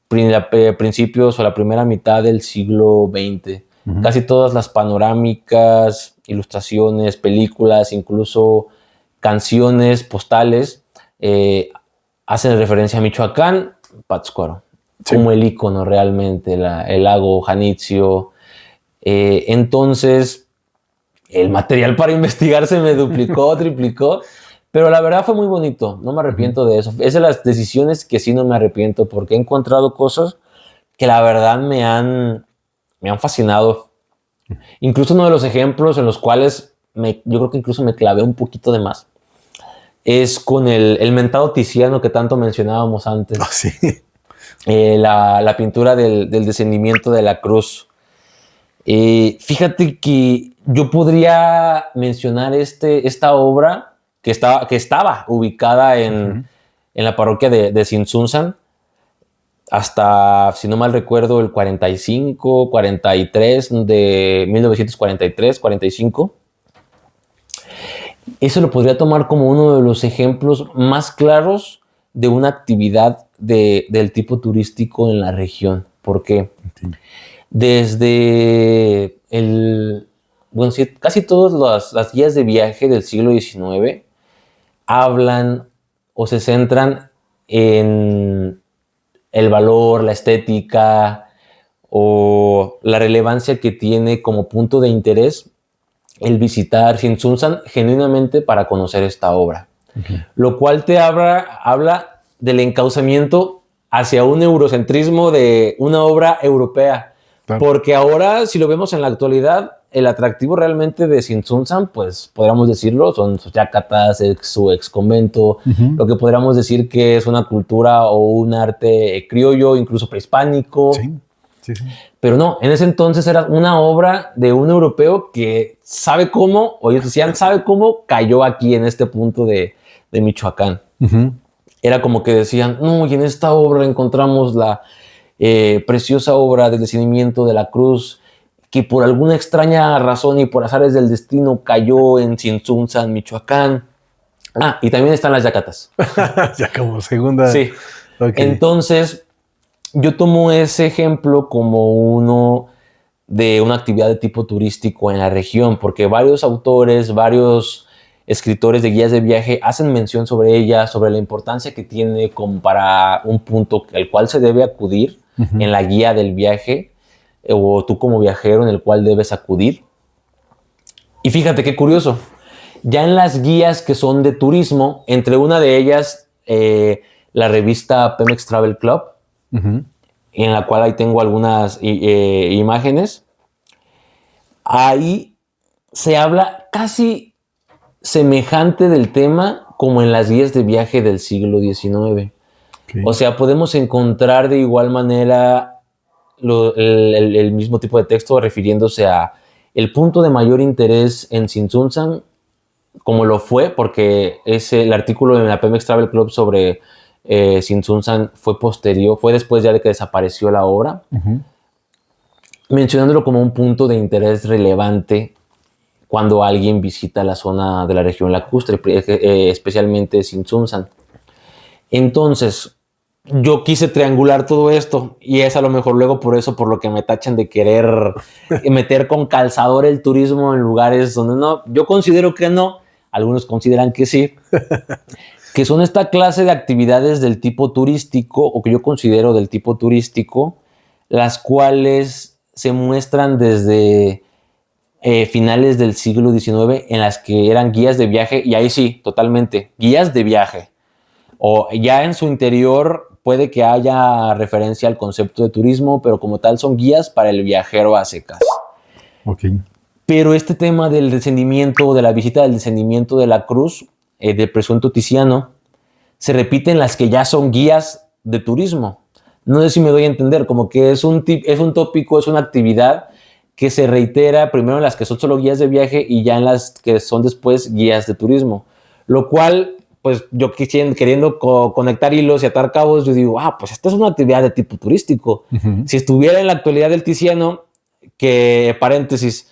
principios o la primera mitad del siglo XX, Casi todas las panorámicas, ilustraciones, películas, incluso canciones, postales, hacen referencia a Michoacán, Pátzcuaro, como el ícono realmente, el lago Janitzio. Entonces, el material para investigar se me duplicó, triplicó, pero la verdad fue muy bonito, no me arrepiento de eso. Es de las decisiones que sí no me arrepiento, porque he encontrado cosas que la verdad me han fascinado. Incluso uno de los ejemplos en los cuales yo creo que incluso me clavé un poquito de más es con el mentado Tiziano que tanto mencionábamos antes. Oh, sí. La pintura del descendimiento de la cruz. Fíjate que yo podría mencionar esta obra que estaba ubicada en la parroquia de Tzintzuntzan hasta, si no mal recuerdo, el 45, 43 de 1943, 45. Eso lo podría tomar como uno de los ejemplos más claros de una actividad del tipo turístico en la región. ¿Por qué? Desde casi todas las guías de viaje del siglo XIX hablan o se centran en el valor, la estética o la relevancia que tiene como punto de interés el visitar Tzintzuntzan genuinamente para conocer esta obra. Lo cual te habla del encauzamiento hacia un eurocentrismo de una obra europea. Claro. Porque ahora, si lo vemos en la actualidad, el atractivo realmente de Tzintzuntzan, pues podríamos decirlo, son sus yacatas, su ex convento, lo que podríamos decir que es una cultura o un arte criollo, incluso prehispánico. Sí. Pero no, en ese entonces era una obra de un europeo que sabe cómo, o ellos decían, sabe cómo cayó aquí en este punto de Michoacán. Era como que decían, no, y en esta obra encontramos la preciosa obra del descendimiento de la cruz, que por alguna extraña razón y por azares del destino cayó en Tzintzuntzan, Michoacán. Y también están las yacatas. Ya como segunda. Sí. Okay. Entonces, yo tomo ese ejemplo como uno de una actividad de tipo turístico en la región, porque varios autores, varios escritores de guías de viaje hacen mención sobre ella, sobre la importancia que tiene como para un punto al cual se debe acudir en la guía del viaje, o tú como viajero en el cual debes acudir. Y fíjate qué curioso, ya en las guías que son de turismo, entre una de ellas la revista Pemex Travel Club, en la cual ahí tengo algunas imágenes, ahí se habla casi semejante del tema como en las guías de viaje del siglo XIX. Okay. O sea, podemos encontrar de igual manera el mismo tipo de texto refiriéndose a el punto de mayor interés en Tzintzuntzan, como lo fue, porque el artículo en la Pemex Travel Club sobre Tzintzuntzan fue posterior, fue después ya de que desapareció la obra, mencionándolo como un punto de interés relevante cuando alguien visita la zona de la región lacustre, especialmente Tzintzuntzan. Entonces, yo quise triangular todo esto y es a lo mejor luego por eso por lo que me tachan de querer meter con calzador el turismo en lugares donde no. Yo considero que no, algunos consideran que sí, que son esta clase de actividades del tipo turístico o que yo considero del tipo turístico, las cuales se muestran desde finales del siglo XIX en las que eran guías de viaje, y ahí sí, totalmente, guías de viaje. O ya en su interior puede que haya referencia al concepto de turismo, pero como tal son guías para el viajero a secas. Okay. Pero este tema del descendimiento, de la visita del descendimiento de la cruz, del presunto Tiziano, se repite en las que ya son guías de turismo. No sé si me doy a entender, como que es un tópico, es una actividad que se reitera primero en las que son solo guías de viaje y ya en las que son después guías de turismo. Lo cual, pues yo queriendo conectar hilos y atar cabos, yo digo, pues esta es una actividad de tipo turístico. Si estuviera en la actualidad del Tiziano, que paréntesis,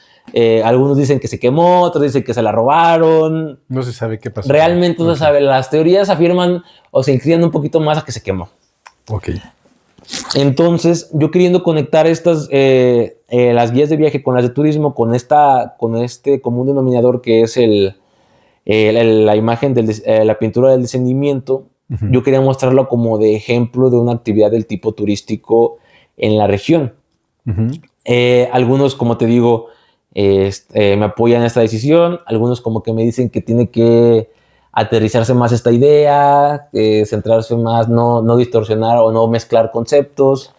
algunos dicen que se quemó, otros dicen que se la robaron. No se sabe qué pasó. Realmente no se sabe. Las teorías afirman o se inclinan un poquito más a que se quemó. Ok. Entonces, yo queriendo conectar estas, las guías de viaje con las de turismo, con este común denominador que es la imagen, la pintura del descendimiento, uh-huh. Yo quería mostrarlo como de ejemplo de una actividad del tipo turístico en la región. Uh-huh. Algunos, como te digo, me apoyan en esta decisión, algunos como que me dicen que tiene que aterrizarse más esta idea, centrarse más, no distorsionar o no mezclar conceptos.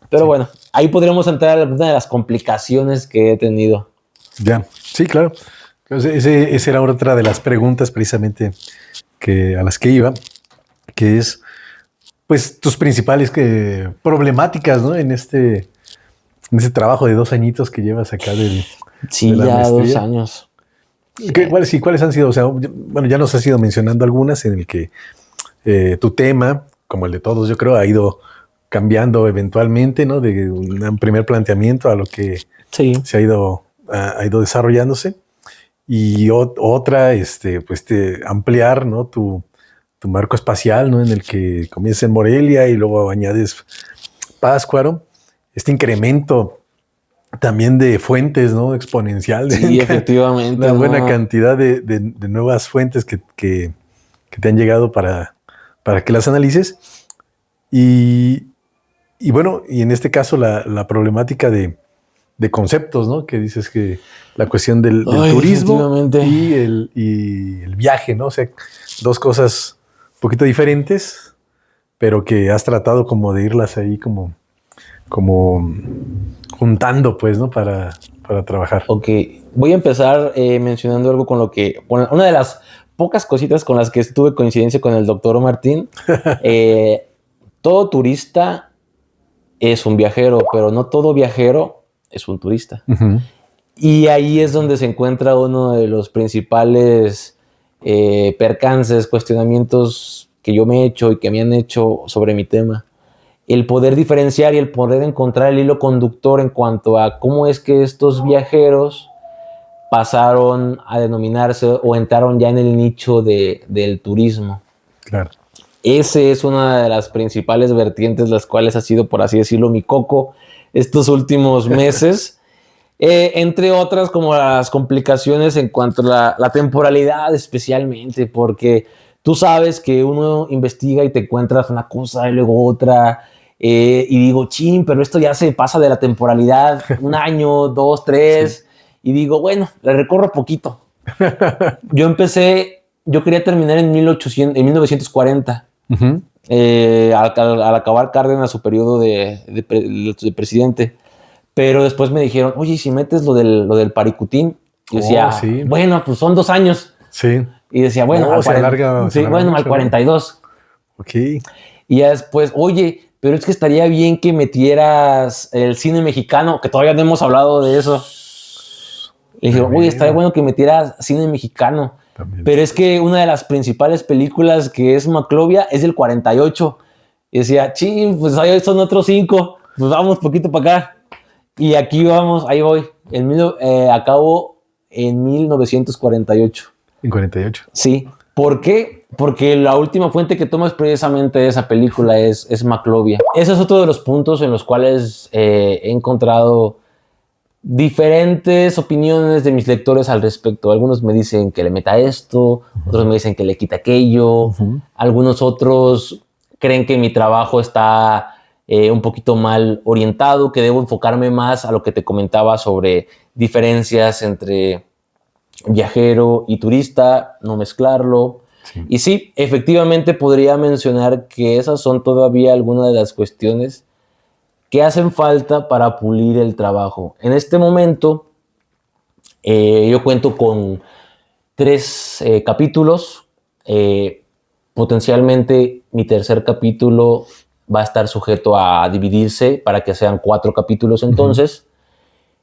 Pero sí. Bueno, ahí podríamos entrar a una de las complicaciones que he tenido. Ya, sí, claro. Esa era otra de las preguntas precisamente a las que iba, que es, pues, tus principales problemáticas, ¿no? En este trabajo de 2 añitos que llevas acá sí, de la ya maestría. 2 años. ¿Cuáles han sido? O sea, bueno, ya nos has ido mencionando algunas en el que tu tema, como el de todos, yo creo, ha ido cambiando eventualmente, ¿no? De un primer planteamiento a lo que sí. Se ha ido desarrollándose. Y otra, pues, ampliar, ¿no? Tu marco espacial, ¿no? En el que comienza en Morelia y luego añades Pátzcuaro. Este incremento también de fuentes, ¿no? Exponencial. Sí, efectivamente. Una buena cantidad de nuevas fuentes que te han llegado para que las analices. Y bueno, y en este caso la problemática de conceptos, ¿no? Que dices que la cuestión del turismo y el viaje, ¿no? O sea, 2 cosas un poquito diferentes, pero que has tratado como de irlas ahí como juntando, pues, ¿no? Para trabajar. Ok, voy a empezar mencionando algo una de las pocas cositas con las que tuve coincidencia con el doctor Martín. Todo turista es un viajero, pero no todo viajero es un turista. Uh-huh. Y ahí es donde se encuentra uno de los principales percances, cuestionamientos que yo me he hecho y que me han hecho sobre mi tema. El poder diferenciar y el poder encontrar el hilo conductor en cuanto a cómo es que estos viajeros pasaron a denominarse o entraron ya en el nicho del turismo. Claro. Ese es una de las principales vertientes, las cuales ha sido, por así decirlo, mi coco estos últimos meses. Entre otras, como las complicaciones en cuanto a la temporalidad, especialmente, porque tú sabes que uno investiga y te encuentras una cosa y luego otra, y digo, chin, pero esto ya se pasa de la temporalidad, 1 año, 2, 3, sí. Y digo, bueno, le recorro poquito. Yo quería terminar en 1940, uh-huh. Al acabar Cárdenas su periodo de presidente. Pero después me dijeron, oye, si metes lo del Paricutín, y decía, sí. Bueno, pues son 2 años. Sí. Y decía, bueno, al 42. Ok. Y ya después, oye, pero es que estaría bien que metieras el cine mexicano, que todavía no hemos hablado de eso. Le dije, oye, estaría bueno que metieras cine mexicano. También. Pero es que una de las principales películas que es Maclovia es del 48. Y decía, pues ahí son otros 5. Pues vamos poquito para acá. Y aquí vamos, ahí voy. Acabo en 1948. ¿En 48? Sí. ¿Por qué? Porque la última fuente que tomo es precisamente esa película, es Maclovia. Ese es otro de los puntos en los cuales he encontrado diferentes opiniones de mis lectores al respecto. Algunos me dicen que le meta esto, uh-huh. Otros me dicen que le quita aquello, uh-huh. Algunos otros creen que mi trabajo está un poquito mal orientado, que debo enfocarme más a lo que te comentaba sobre diferencias entre viajero y turista, no mezclarlo. Sí. Y sí, efectivamente podría mencionar que esas son todavía algunas de las cuestiones que hacen falta para pulir el trabajo. En este momento, yo cuento con 3 capítulos. Potencialmente mi tercer capítulo va a estar sujeto a dividirse para que sean 4 capítulos entonces.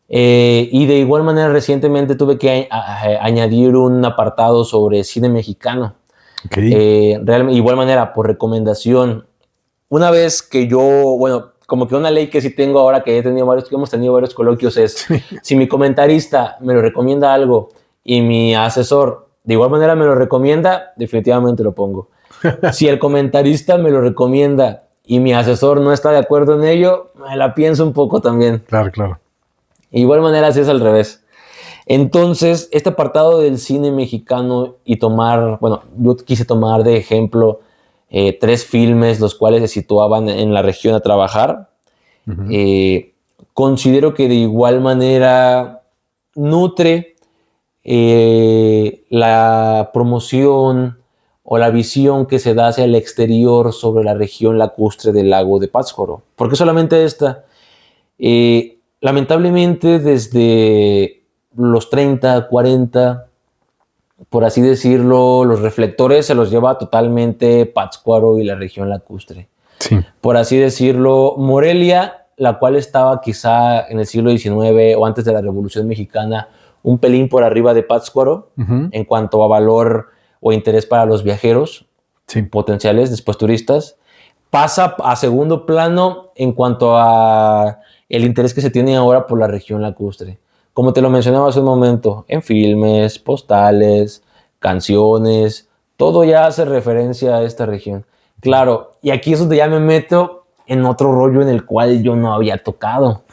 Uh-huh. Y de igual manera recientemente tuve que añadir un apartado sobre cine mexicano. Okay. De igual manera, por recomendación, una vez que como que una ley que sí tengo ahora que hemos tenido varios coloquios es, si mi comentarista me lo recomienda algo y mi asesor de igual manera me lo recomienda, definitivamente lo pongo. Si el comentarista me lo recomienda y mi asesor no está de acuerdo en ello, me la pienso un poco también. Claro, claro. De igual manera, si es al revés. Entonces, este apartado del cine mexicano y yo quise tomar de ejemplo 3 filmes, los cuales se situaban en la región a trabajar. Uh-huh. Considero que de igual manera nutre la promoción o la visión que se da hacia el exterior sobre la región lacustre del lago de Pátzcuaro. ¿Por qué solamente esta? Lamentablemente desde los 30, 40, por así decirlo, los reflectores se los lleva totalmente Pátzcuaro y la región lacustre. Sí. Por así decirlo, Morelia, la cual estaba quizá en el siglo XIX o antes de la Revolución Mexicana, un pelín por arriba de Pátzcuaro, uh-huh, en cuanto a valor o interés para los viajeros, sí, potenciales, después turistas, pasa a segundo plano en cuanto a el interés que se tiene ahora por la región lacustre. Como te lo mencionaba hace un momento, en filmes, postales, canciones, todo ya hace referencia a esta región. Claro, y aquí es donde ya me meto en otro rollo en el cual yo no había tocado,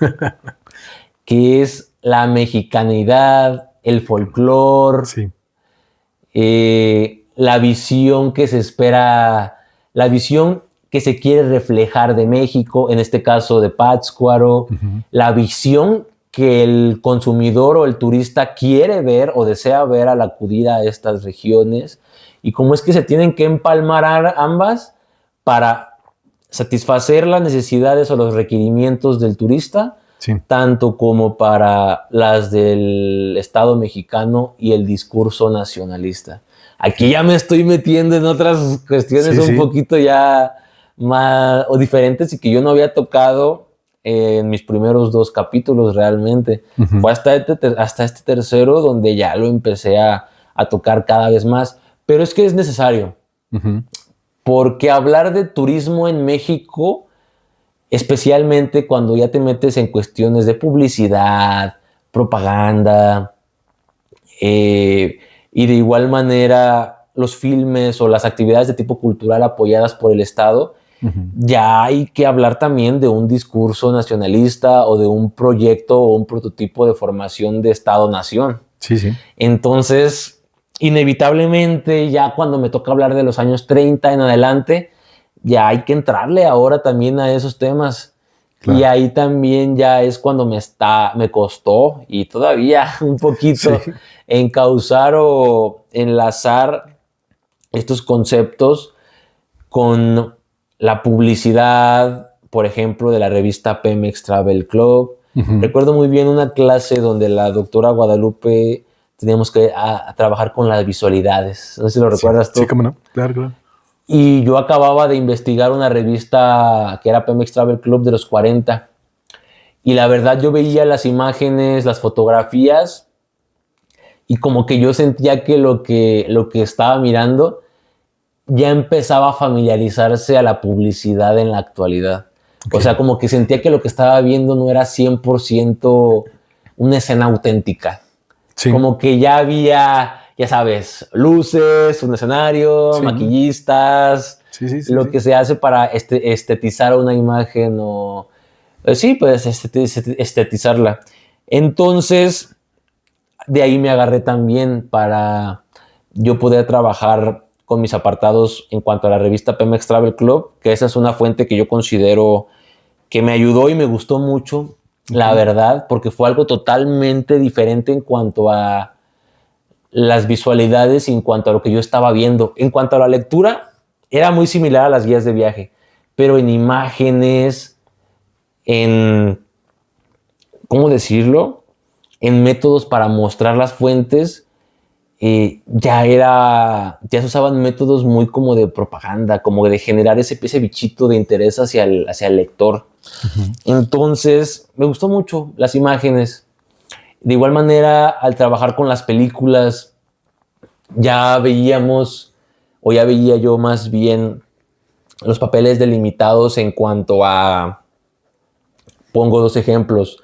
que es la mexicanidad, el folclore, sí, la visión que se espera, la visión que se quiere reflejar de México, en este caso de Pátzcuaro, uh-huh, la visión que el consumidor o el turista quiere ver o desea ver al acudir a estas regiones, y cómo es que se tienen que empalmar ambas para satisfacer las necesidades o los requerimientos del turista, sí, tanto como para las del Estado mexicano y el discurso nacionalista. Aquí ya me estoy metiendo en otras cuestiones, sí, un poquito ya más o diferentes y que yo no había tocado en mis primeros 2 capítulos realmente. Uh-huh. Fue hasta este tercero donde ya lo empecé a tocar cada vez más. Pero es que es necesario. Uh-huh. Porque hablar de turismo en México, especialmente cuando ya te metes en cuestiones de publicidad, propaganda, y de igual manera los filmes o las actividades de tipo cultural apoyadas por el Estado, uh-huh, ya hay que hablar también de un discurso nacionalista o de un proyecto o un prototipo de formación de Estado-nación. Sí, sí. Entonces, inevitablemente, ya cuando me toca hablar de los años 30 en adelante, ya hay que entrarle ahora también a esos temas. Claro. Y ahí también ya es cuando me costó, y todavía un poquito, sí, encauzar o enlazar estos conceptos con la publicidad, por ejemplo, de la revista Pemex Travel Club. Uh-huh. Recuerdo muy bien una clase donde la doctora Guadalupe teníamos que trabajar con las visualidades. No sé si lo recuerdas tú. Sí, cómo no. Claro, claro. Y yo acababa de investigar una revista que era Pemex Travel Club de los 40. Y la verdad yo veía las imágenes, las fotografías, y como que yo sentía que lo que estaba mirando ya empezaba a familiarizarse a la publicidad en la actualidad. Okay. O sea, como que sentía que lo que estaba viendo no era 100% una escena auténtica. Sí. Como que ya había, ya sabes, luces, un escenario, sí, maquillistas, sí, lo que se hace para estetizar una imagen o... sí, pues estetizarla. Entonces, de ahí me agarré también para yo poder trabajar con mis apartados en cuanto a la revista Pemex Travel Club, que esa es una fuente que yo considero que me ayudó y me gustó mucho, la verdad, porque fue algo totalmente diferente en cuanto a las visualidades y en cuanto a lo que yo estaba viendo. En cuanto a la lectura, era muy similar a las guías de viaje, pero en imágenes, en, ¿cómo decirlo?, en métodos para mostrar las fuentes, ya se usaban métodos muy como de propaganda, como de generar ese bichito de interés hacia el lector. Uh-huh. Entonces, me gustó mucho las imágenes. De igual manera, al trabajar con las películas, ya veía yo más bien los papeles delimitados en cuanto a, pongo 2 ejemplos,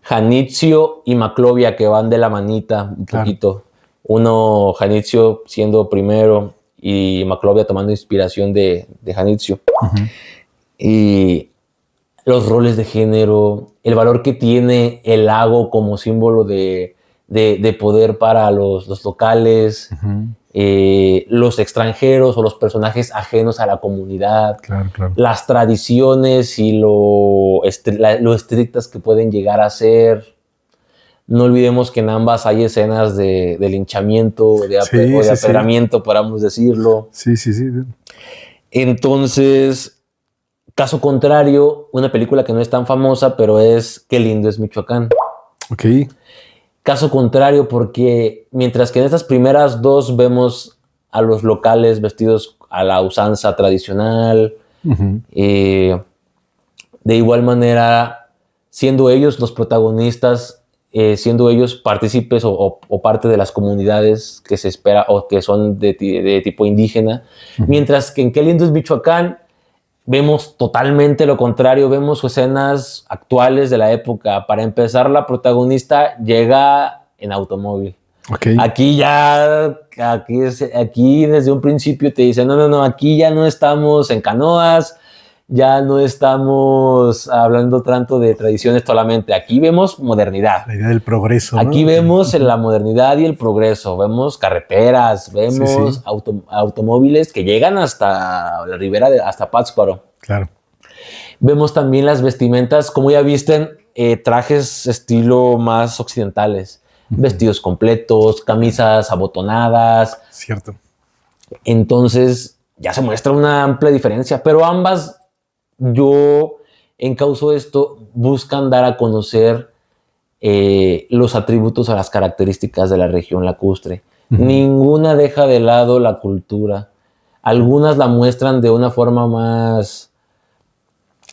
Janitzio y Maclovia, que van de la manita un poquito. Uno, Janitzio siendo primero y Maclovia tomando inspiración de Janitzio. Uh-huh. Y los roles de género, el valor que tiene el lago como símbolo de poder para los locales, los extranjeros o los personajes ajenos a la comunidad, Claro, claro. las tradiciones y lo estrictas que pueden llegar a ser. No olvidemos que en ambas hay escenas de linchamiento o de apedramiento, podamos decirlo. Sí. Entonces, caso contrario, una película que no es tan famosa, pero es Qué lindo es Michoacán. Ok. Caso contrario, porque mientras que en estas primeras dos vemos a los locales vestidos a la usanza tradicional, de igual manera, siendo ellos los protagonistas, siendo ellos partícipes o parte de las comunidades que se espera o que son de tipo indígena, mientras que en Qué lindo es Michoacán vemos totalmente lo contrario, vemos escenas actuales de la época. Para empezar, la protagonista llega en automóvil. Okay. Aquí desde un principio te dicen, no, aquí ya no estamos en canoas, ya no estamos hablando tanto de tradiciones solamente, aquí vemos modernidad. La idea del progreso. Aquí vemos la modernidad y el progreso, vemos carreteras, vemos automóviles que llegan hasta la ribera, hasta Pátzcuaro. Claro. Vemos también las vestimentas, como ya visten, trajes estilo más occidentales, vestidos completos, camisas abotonadas. Cierto. Entonces ya se muestra una amplia diferencia, pero ambas, yo encauzo esto, buscan dar a conocer los atributos o las características de la región lacustre. Ninguna deja de lado la cultura. Algunas la muestran de una forma más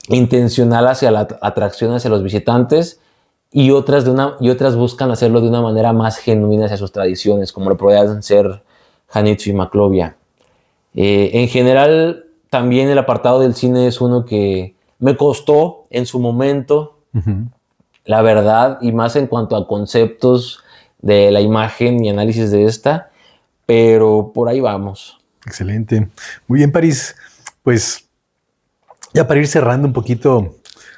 intencional hacia la atracción hacia los visitantes y otras buscan hacerlo de una manera más genuina hacia sus tradiciones, como lo podrían ser Janitzio y Maclovia. En general, también el apartado del cine es uno que me costó en su momento, la verdad, y más en cuanto a conceptos de la imagen y análisis de esta, pero por ahí vamos. Excelente. Muy bien, París. Pues ya para ir cerrando un poquito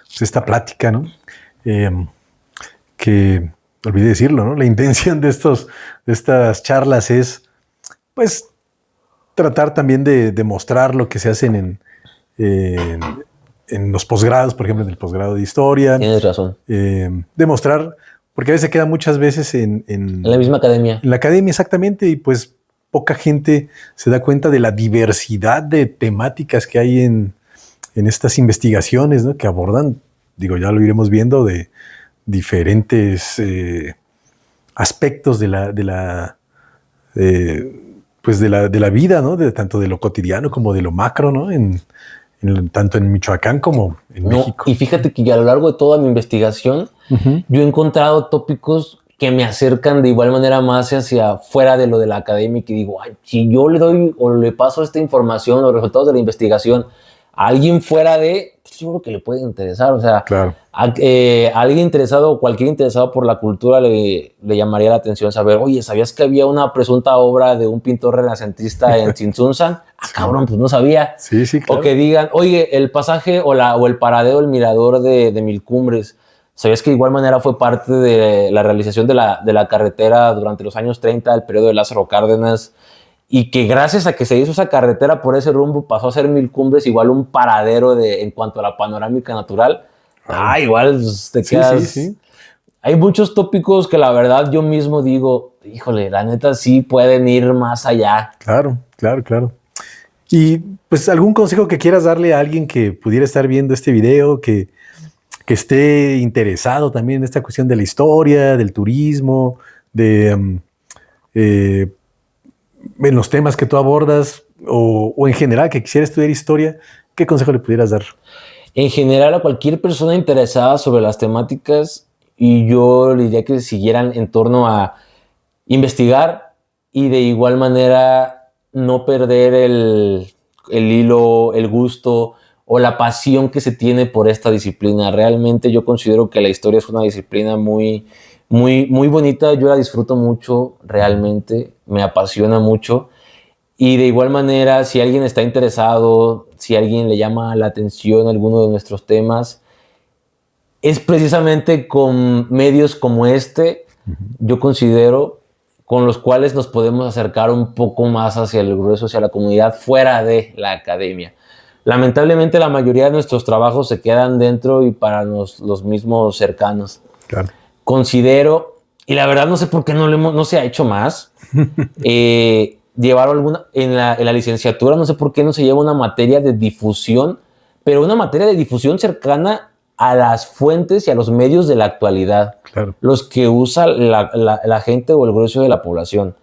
pues, esta plática, ¿no? Que olvidé decirlo, ¿no? La intención de estas charlas es, pues, tratar también de mostrar lo que se hacen en los posgrados, por ejemplo, en el posgrado de historia. Tienes razón. Demostrar, porque a veces se queda muchas veces en la misma academia. En la academia, exactamente, y pues poca gente se da cuenta de la diversidad de temáticas que hay en estas investigaciones, ¿no? Que abordan, digo, ya lo iremos viendo, de diferentes aspectos de la vida, ¿no? Tanto de lo cotidiano como de lo macro, ¿no? Tanto en Michoacán como en México. Y fíjate que a lo largo de toda mi investigación, yo he encontrado tópicos que me acercan de igual manera más hacia fuera de lo de la academia, que digo, ay, si yo le doy o le paso esta información, los resultados de la investigación a alguien fuera de, pues yo creo que le puede interesar. O sea, claro. A alguien interesado o cualquier interesado por la cultura le llamaría la atención saber, oye, ¿sabías que había una presunta obra de un pintor renacentista en Tzintzuntzan? Ah, cabrón, pues no sabía. Sí, claro. O que digan, oye, el pasaje o el paradero, el mirador de Mil Cumbres, ¿sabías que de igual manera fue parte de la realización de la carretera durante los años 30, el periodo de Lázaro Cárdenas? Y que gracias a que se hizo esa carretera por ese rumbo pasó a ser Mil Cumbres igual un paradero en cuanto a la panorámica natural. Igual te quedas... Sí. Hay muchos tópicos que la verdad yo mismo digo, híjole, la neta sí pueden ir más allá. Claro. Y pues algún consejo que quieras darle a alguien que pudiera estar viendo este video, que esté interesado también en esta cuestión de la historia, del turismo, en los temas que tú abordas o en general que quisiera estudiar historia, ¿qué consejo le pudieras dar? En general a cualquier persona interesada sobre las temáticas, y yo le diría que siguieran en torno a investigar y de igual manera no perder el hilo, el gusto o la pasión que se tiene por esta disciplina. Realmente yo considero que la historia es una disciplina muy, muy, muy bonita. Yo la disfruto mucho, realmente me apasiona mucho. Y de igual manera, si alguien está interesado si a alguien le llama la atención alguno de nuestros temas, es precisamente con medios como este, yo considero, con los cuales nos podemos acercar un poco más hacia el grueso, hacia la comunidad fuera de la academia. Lamentablemente la mayoría de nuestros trabajos se quedan dentro y para los mismos cercanos. Claro. Considero, y la verdad no sé por qué no se ha hecho más, llevar en la licenciatura, no sé por qué no se lleva una materia de difusión, pero una materia de difusión cercana a las fuentes y a los medios de la actualidad, claro. Los que usa la gente o el grueso de la población.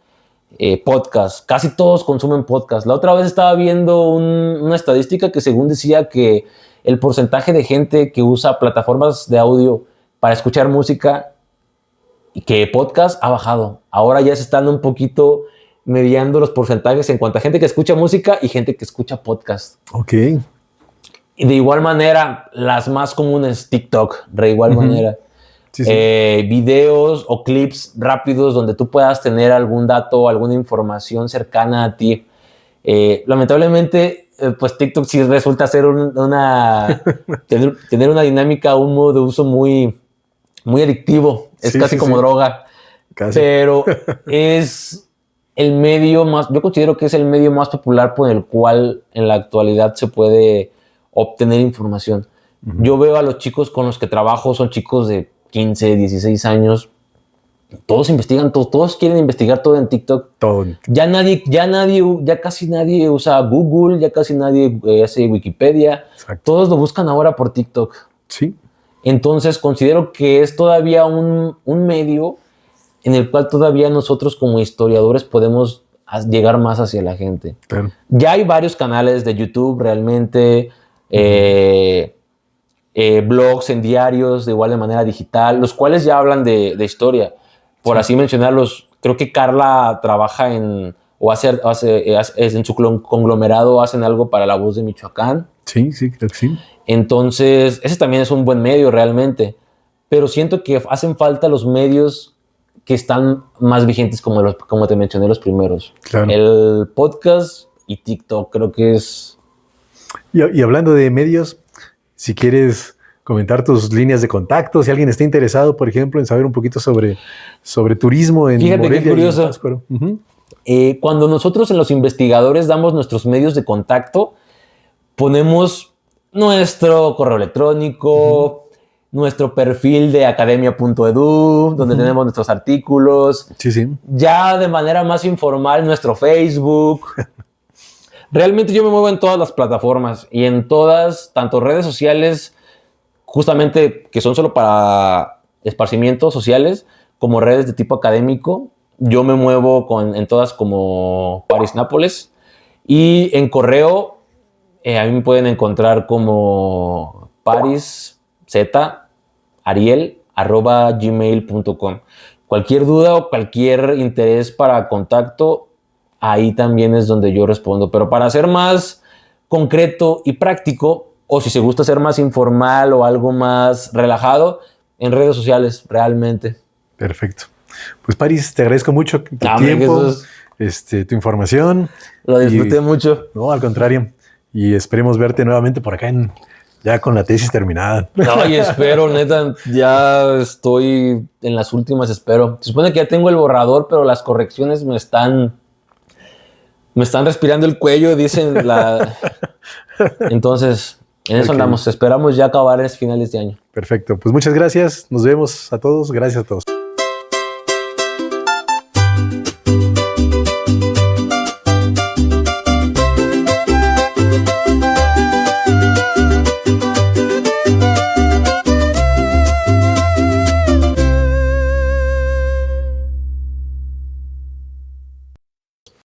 Podcast, casi todos consumen podcast. La otra vez estaba viendo una estadística que según decía que el porcentaje de gente que usa plataformas de audio para escuchar música y que podcast ha bajado. Ahora ya se están un poquito mediando los porcentajes en cuanto a gente que escucha música y gente que escucha podcast. Ok. Y de igual manera, las más comunes, TikTok, de igual manera. Sí, sí. Videos o clips rápidos donde tú puedas tener algún dato, alguna información cercana a ti. Lamentablemente, pues TikTok sí resulta ser tener una dinámica, un modo de uso muy, muy adictivo. Es casi como droga. Casi. Pero es el medio más, yo considero que es el medio más popular por el cual en la actualidad se puede obtener información. Yo veo a los chicos con los que trabajo, son chicos de 15, 16 años. Todos investigan todo, todos quieren investigar todo en TikTok. Todo. Ya casi nadie usa Google, ya casi nadie hace Wikipedia. Exacto. Todos lo buscan ahora por TikTok. Sí. Entonces considero que es todavía un medio en el cual todavía nosotros como historiadores podemos llegar más hacia la gente. Claro. Ya hay varios canales de YouTube realmente, blogs en diarios de igual de manera digital, los cuales ya hablan de historia. Por así mencionarlos, creo que Carla trabaja en su conglomerado, hacen algo para La Voz de Michoacán. Sí, creo que sí. Entonces, ese también es un buen medio realmente. Pero siento que hacen falta los medios que están más vigentes como te mencioné los primeros. Claro. El podcast y TikTok creo que es... Y hablando de medios, si quieres comentar tus líneas de contacto, si alguien está interesado, por ejemplo, en saber un poquito sobre turismo en Morelia. Fíjate qué curioso. Cuando nosotros en los investigadores damos nuestros medios de contacto, ponemos nuestro correo electrónico, nuestro perfil de academia.edu, donde tenemos nuestros artículos. Sí. Ya de manera más informal, nuestro Facebook. Realmente yo me muevo en todas las plataformas y en todas, tanto redes sociales, justamente que son solo para esparcimientos sociales, como redes de tipo académico. Yo me muevo en todas como Paris Nápoles. Y en correo, a mí me pueden encontrar como paris.z.ariel@gmail.com. Cualquier duda o cualquier interés para contacto, ahí también es donde yo respondo. Pero para ser más concreto y práctico, o si se gusta ser más informal o algo más relajado, en redes sociales, realmente. Perfecto. Pues Paris, te agradezco mucho tu tiempo, tu información. Lo disfruté mucho. No, al contrario. Y esperemos verte nuevamente por acá ya con la tesis terminada. No, y espero, neta, ya estoy en las últimas, espero. Se supone que ya tengo el borrador, pero las correcciones me están respirando el cuello, dicen Entonces, en eso andamos. Esperamos ya acabar en finales de año. Perfecto. Pues muchas gracias. Nos vemos a todos. Gracias a todos.